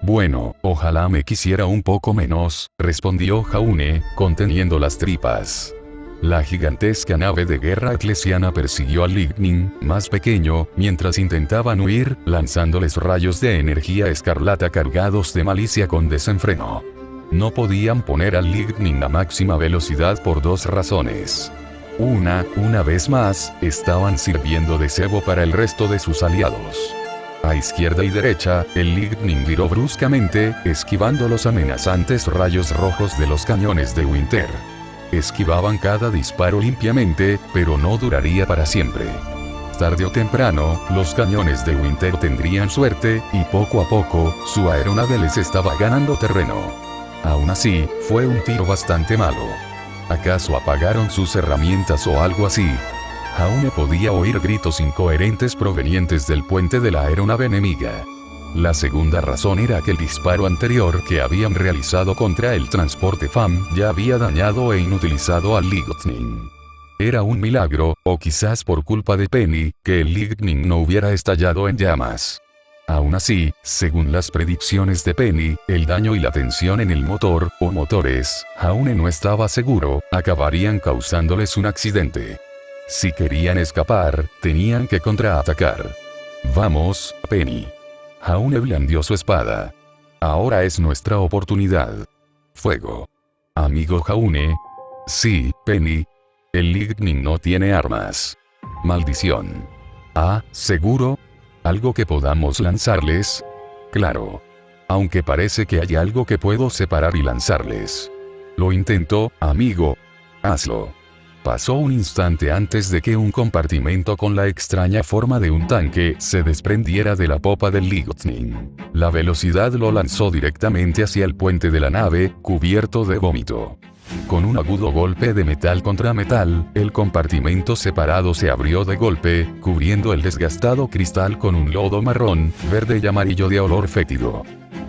Bueno, ojalá me quisiera un poco menos, respondió Jaune, conteniendo las tripas. La gigantesca nave de guerra eclesiana persiguió al Lightning, más pequeño, mientras intentaban huir, lanzándoles rayos de energía escarlata cargados de malicia con desenfreno. No podían poner al Lightning a máxima velocidad por dos razones. Una vez más, estaban sirviendo de cebo para el resto de sus aliados. A izquierda y derecha, el Lightning viró bruscamente, esquivando los amenazantes rayos rojos de los cañones de Winter. Esquivaban cada disparo limpiamente, pero no duraría para siempre. Tarde o temprano, los cañones de Winter tendrían suerte, y poco a poco, su aeronave les estaba ganando terreno. Aún así, fue un tiro bastante malo. ¿Acaso apagaron sus herramientas o algo así? Jaune podía oír gritos incoherentes provenientes del puente de la aeronave enemiga. La segunda razón era que el disparo anterior que habían realizado contra el transporte FAM ya había dañado e inutilizado al Lightning. Era un milagro, o quizás por culpa de Penny, que el Lightning no hubiera estallado en llamas. Aún así, según las predicciones de Penny, el daño y la tensión en el motor, o motores, Jaune no estaba seguro, acabarían causándoles un accidente. Si querían escapar, tenían que contraatacar. Vamos, Penny. Jaune blandió su espada. Ahora es nuestra oportunidad. Fuego. Amigo Jaune. Sí, Penny. El Lightning no tiene armas. Maldición. Ah, ¿seguro? ¿Algo que podamos lanzarles? Claro. Aunque parece que hay algo que puedo separar y lanzarles. Lo intento, amigo. Hazlo. Pasó un instante antes de que un compartimento con la extraña forma de un tanque se desprendiera de la popa del Lightning. La velocidad lo lanzó directamente hacia el puente de la nave, cubierto de vómito. Con un agudo golpe de metal contra metal, el compartimento separado se abrió de golpe, cubriendo el desgastado cristal con un lodo marrón, verde y amarillo de olor fétido.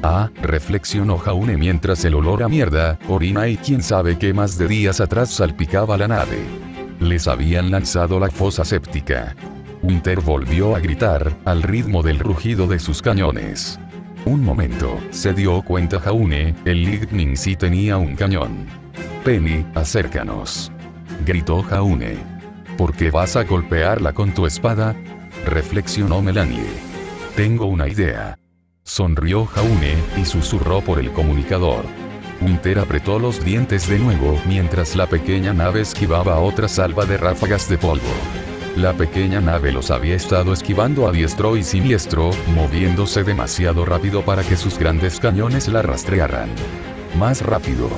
Ah, reflexionó Jaune mientras el olor a mierda, orina y quién sabe qué más de días atrás salpicaba la nave. Les habían lanzado la fosa séptica. Winter volvió a gritar, al ritmo del rugido de sus cañones. Un momento, se dio cuenta Jaune, el Lightning sí tenía un cañón. Penny, acércanos. Gritó Jaune. ¿Por qué vas a golpearla con tu espada? Reflexionó Melanie. Tengo una idea. Sonrió Jaune, y susurró por el comunicador. Winter apretó los dientes de nuevo mientras la pequeña nave esquivaba otra salva de ráfagas de polvo. La pequeña nave los había estado esquivando a diestro y siniestro, moviéndose demasiado rápido para que sus grandes cañones la rastrearan. Más rápido.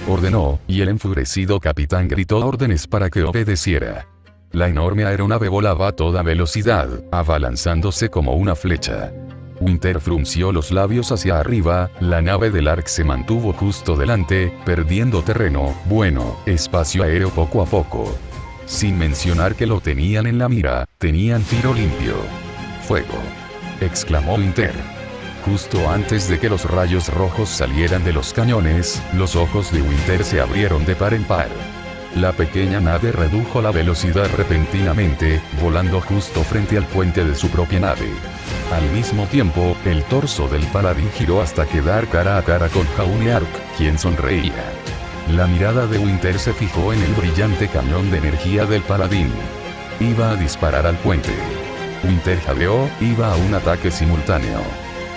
Ordenó, y el enfurecido capitán gritó órdenes para que obedeciera. La enorme aeronave volaba a toda velocidad, abalanzándose como una flecha. Winter frunció los labios hacia arriba, la nave del Ark se mantuvo justo delante, perdiendo terreno, espacio aéreo poco a poco. Sin mencionar que lo tenían en la mira, tenían tiro limpio. ¡Fuego!, exclamó Winter. Justo antes de que los rayos rojos salieran de los cañones, los ojos de Winter se abrieron de par en par. La pequeña nave redujo la velocidad repentinamente, volando justo frente al puente de su propia nave. Al mismo tiempo, el torso del paladín giró hasta quedar cara a cara con Jaune Ark, quien sonreía. La mirada de Winter se fijó en el brillante cañón de energía del paladín. Iba a disparar al puente. Winter jadeó, iba a un ataque simultáneo.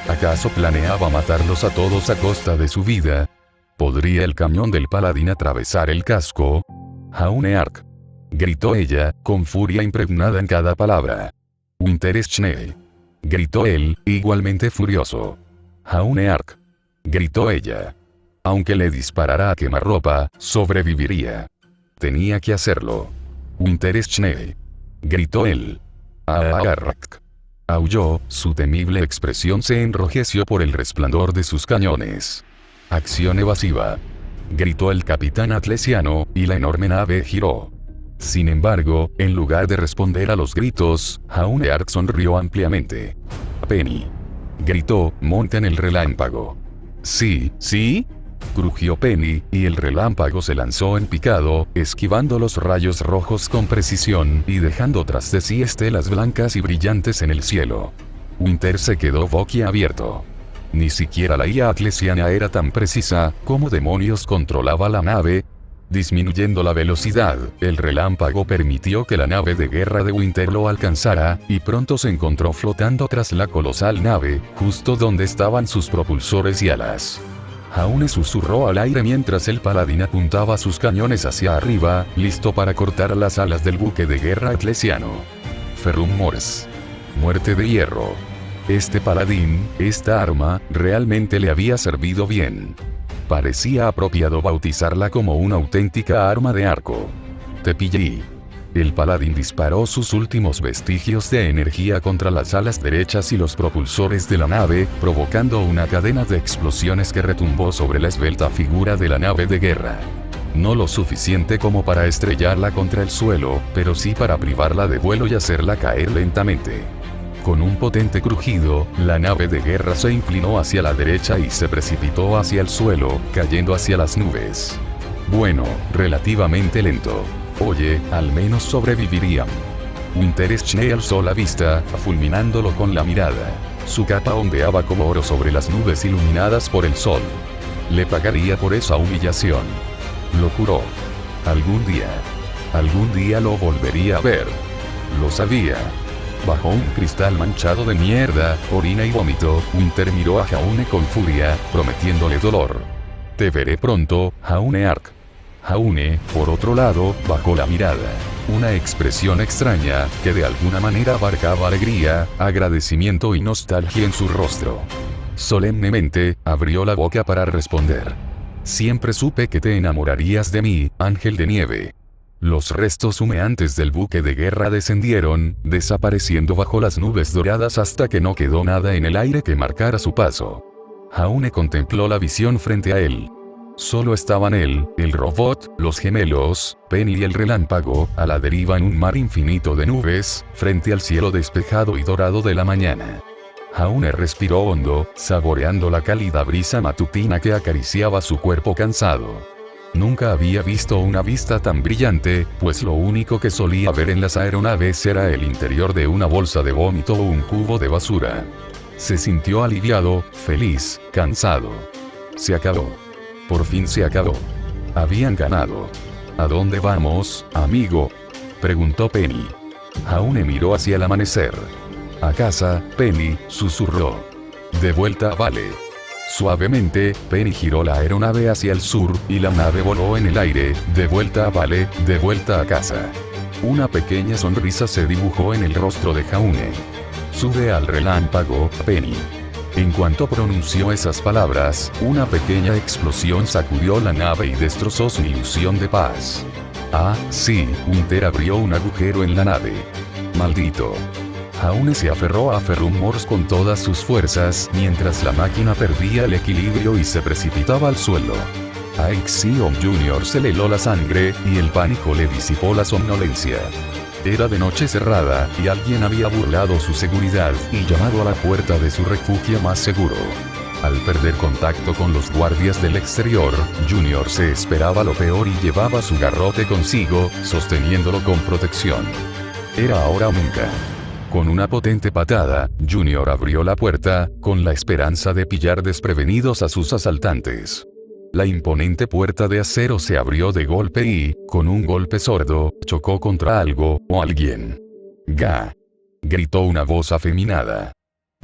¿Acaso planeaba matarlos a todos a costa de su vida? ¿Podría el cañón del paladín atravesar el casco? Jaune Ark. Gritó ella, con furia impregnada en cada palabra. Winter Schnee. Gritó él, igualmente furioso. Jaune Ark. Gritó ella. Aunque le disparara a quemarropa, sobreviviría. Tenía que hacerlo. Winter Schnee. Gritó él. Ark. Aulló, su temible expresión se enrojeció por el resplandor de sus cañones. Acción evasiva. Gritó el capitán atlesiano, y la enorme nave giró. Sin embargo, en lugar de responder a los gritos, Jaune Ark sonrió ampliamente. Penny. Gritó, monta en el relámpago. Sí, ¿sí? Crujió Penny, y el relámpago se lanzó en picado, esquivando los rayos rojos con precisión y dejando tras de sí estelas blancas y brillantes en el cielo. Winter se quedó boquiabierto. Ni siquiera la IA atlesiana era tan precisa. ¿Cómo demonios controlaba la nave? Disminuyendo la velocidad, el relámpago permitió que la nave de guerra de Winter lo alcanzara, y pronto se encontró flotando tras la colosal nave, justo donde estaban sus propulsores y alas. Jaune susurró al aire mientras el paladín apuntaba sus cañones hacia arriba, listo para cortar las alas del buque de guerra atlesiano. Ferrum Mors. Muerte de hierro. Este paladín, esta arma, realmente le había servido bien. Parecía apropiado bautizarla como una auténtica arma de arco. Te pillé. El paladín disparó sus últimos vestigios de energía contra las alas derechas y los propulsores de la nave, provocando una cadena de explosiones que retumbó sobre la esbelta figura de la nave de guerra. No lo suficiente como para estrellarla contra el suelo, pero sí para privarla de vuelo y hacerla caer lentamente. Con un potente crujido, la nave de guerra se inclinó hacia la derecha y se precipitó hacia el suelo, cayendo hacia las nubes. Bueno, relativamente lento. Oye, al menos sobrevivirían. Winter alzó la vista, fulminándolo con la mirada. Su capa ondeaba como oro sobre las nubes iluminadas por el sol. Le pagaría por esa humillación. Lo juró. Algún día lo volvería a ver. Lo sabía. Bajo un cristal manchado de mierda, orina y vómito, Winter miró a Jaune con furia, prometiéndole dolor. Te veré pronto, Jaune Ark. Jaune, por otro lado, bajó la mirada. Una expresión extraña, que de alguna manera abarcaba alegría, agradecimiento y nostalgia en su rostro. Solemnemente, abrió la boca para responder. Siempre supe que te enamorarías de mí, ángel de nieve. Los restos humeantes del buque de guerra descendieron, desapareciendo bajo las nubes doradas hasta que no quedó nada en el aire que marcara su paso. Jaune contempló la visión frente a él. Solo estaban él, el robot, los gemelos, Penny y el relámpago, a la deriva en un mar infinito de nubes, frente al cielo despejado y dorado de la mañana. Jaune respiró hondo, saboreando la cálida brisa matutina que acariciaba su cuerpo cansado. Nunca había visto una vista tan brillante, pues lo único que solía ver en las aeronaves era el interior de una bolsa de vómito o un cubo de basura. Se sintió aliviado, feliz, cansado. Se acabó. Por fin se acabó. Habían ganado. ¿A dónde vamos, amigo?, preguntó Penny. Jaune miró hacia el amanecer. A casa, Penny, susurró. De vuelta a Vale. Suavemente, Penny giró la aeronave hacia el sur, y la nave voló en el aire, de vuelta a Vale, de vuelta a casa. Una pequeña sonrisa se dibujó en el rostro de Jaune. Sube al relámpago, Penny. En cuanto pronunció esas palabras, una pequeña explosión sacudió la nave y destrozó su ilusión de paz. Ah, sí, Winter abrió un agujero en la nave. Maldito. Jaune se aferró a Ferrum Mors con todas sus fuerzas, mientras la máquina perdía el equilibrio y se precipitaba al suelo. A Ixion Jr. se le heló la sangre, y el pánico le disipó la somnolencia. Era de noche cerrada, y alguien había burlado su seguridad, y llamado a la puerta de su refugio más seguro. Al perder contacto con los guardias del exterior, Junior se esperaba lo peor y llevaba su garrote consigo, sosteniéndolo con protección. Era ahora o nunca. Con una potente patada, Junior abrió la puerta, con la esperanza de pillar desprevenidos a sus asaltantes. La imponente puerta de acero se abrió de golpe y, con un golpe sordo, chocó contra algo, o alguien. ¡Ga! Gritó una voz afeminada.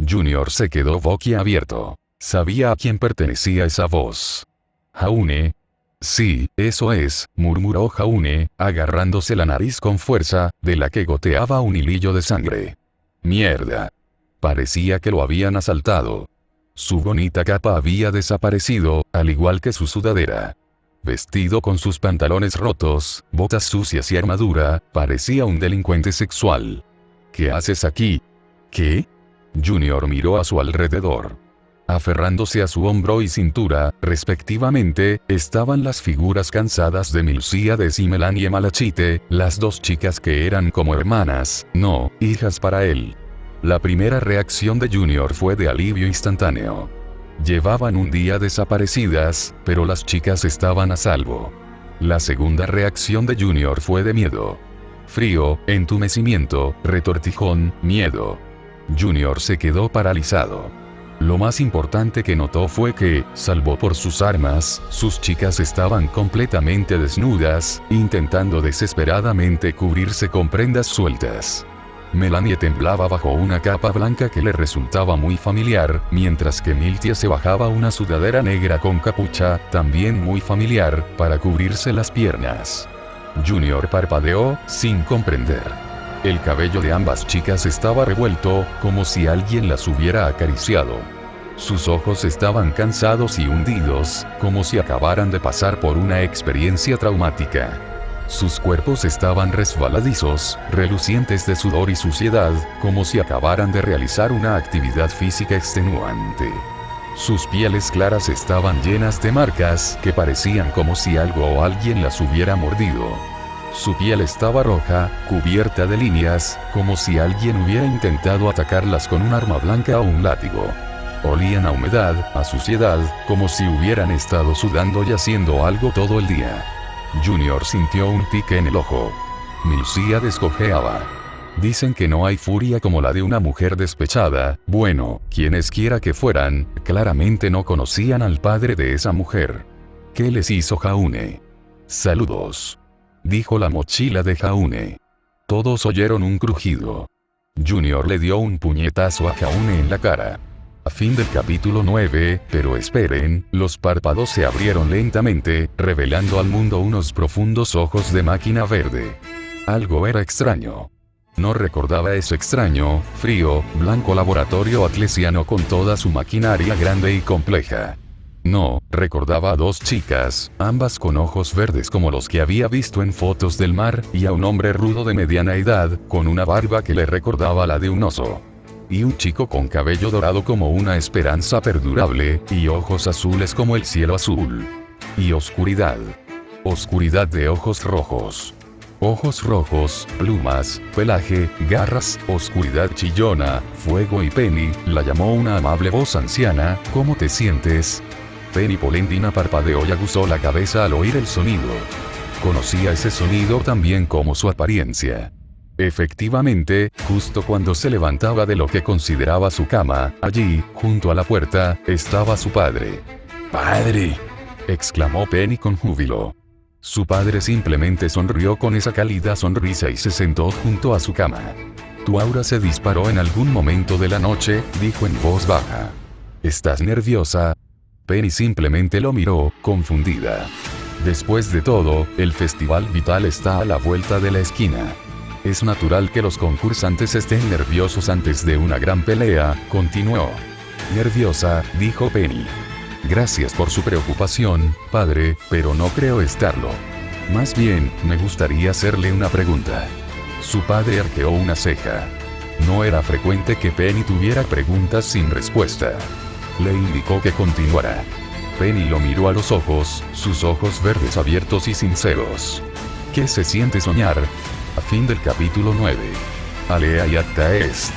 Junior se quedó boquiabierto. Sabía a quién pertenecía esa voz. Jaune. Sí, eso es, murmuró Jaune, agarrándose la nariz con fuerza, de la que goteaba un hilillo de sangre. Mierda. Parecía que lo habían asaltado. Su bonita capa había desaparecido, al igual que su sudadera. Vestido con sus pantalones rotos, botas sucias y armadura, parecía un delincuente sexual. ¿Qué haces aquí? ¿Qué? Junior miró a su alrededor. Aferrándose a su hombro y cintura, respectivamente, estaban las figuras cansadas de Milcíades y Melanie Malachite, las dos chicas que eran como hermanas, no, hijas para él. La primera reacción de Junior fue de alivio instantáneo. Llevaban un día desaparecidas, pero las chicas estaban a salvo. La segunda reacción de Junior fue de miedo. Frío, entumecimiento, retortijón, miedo. Junior se quedó paralizado. Lo más importante que notó fue que, salvo por sus armas, sus chicas estaban completamente desnudas, intentando desesperadamente cubrirse con prendas sueltas. Melanie temblaba bajo una capa blanca que le resultaba muy familiar, mientras que Miltia se bajaba una sudadera negra con capucha, también muy familiar, para cubrirse las piernas. Junior parpadeó, sin comprender. El cabello de ambas chicas estaba revuelto, como si alguien las hubiera acariciado. Sus ojos estaban cansados y hundidos, como si acabaran de pasar por una experiencia traumática. Sus cuerpos estaban resbaladizos, relucientes de sudor y suciedad, como si acabaran de realizar una actividad física extenuante. Sus pieles claras estaban llenas de marcas que parecían como si algo o alguien las hubiera mordido. Su piel estaba roja, cubierta de líneas, como si alguien hubiera intentado atacarlas con un arma blanca o un látigo. Olían a humedad, a suciedad, como si hubieran estado sudando y haciendo algo todo el día. Junior sintió un pique en el ojo. Milcia descojeaba. Dicen que no hay furia como la de una mujer despechada. Bueno, quienes quiera que fueran, claramente no conocían al padre de esa mujer. ¿Qué les hizo Jaune? Saludos, dijo la mochila de Jaune. Todos oyeron un crujido. Junior le dio un puñetazo a Jaune en la cara. A fin del capítulo 9, pero esperen, los párpados se abrieron lentamente, revelando al mundo unos profundos ojos de máquina verde. Algo era extraño. No recordaba ese extraño, frío, blanco laboratorio atlesiano con toda su maquinaria grande y compleja. No, recordaba a dos chicas, ambas con ojos verdes como los que había visto en fotos del mar, y a un hombre rudo de mediana edad, con una barba que le recordaba la de un oso. Y un chico con cabello dorado como una esperanza perdurable, y ojos azules como el cielo azul. Y oscuridad. Oscuridad de ojos rojos. Ojos rojos, plumas, pelaje, garras, oscuridad chillona, fuego y Penny, la llamó una amable voz anciana, ¿cómo te sientes? Penny Polendina parpadeó y aguzó la cabeza al oír el sonido. Conocía ese sonido tan bien como su apariencia. Efectivamente, justo cuando se levantaba de lo que consideraba su cama, allí, junto a la puerta, estaba su padre. ¡Padre!, exclamó Penny con júbilo. Su padre simplemente sonrió con esa cálida sonrisa y se sentó junto a su cama. Tu aura se disparó en algún momento de la noche, dijo en voz baja. ¿Estás nerviosa? Penny simplemente lo miró, confundida. Después de todo, el Festival Vital está a la vuelta de la esquina. Es natural que los concursantes estén nerviosos antes de una gran pelea, continuó. Nerviosa, dijo Penny. Gracias por su preocupación, padre, pero no creo estarlo. Más bien, me gustaría hacerle una pregunta. Su padre arqueó una ceja. No era frecuente que Penny tuviera preguntas sin respuesta. Le indicó que continuara. Penny lo miró a los ojos, sus ojos verdes abiertos y sinceros. ¿Qué se siente soñar? A fin del capítulo 9. Alea y acta est.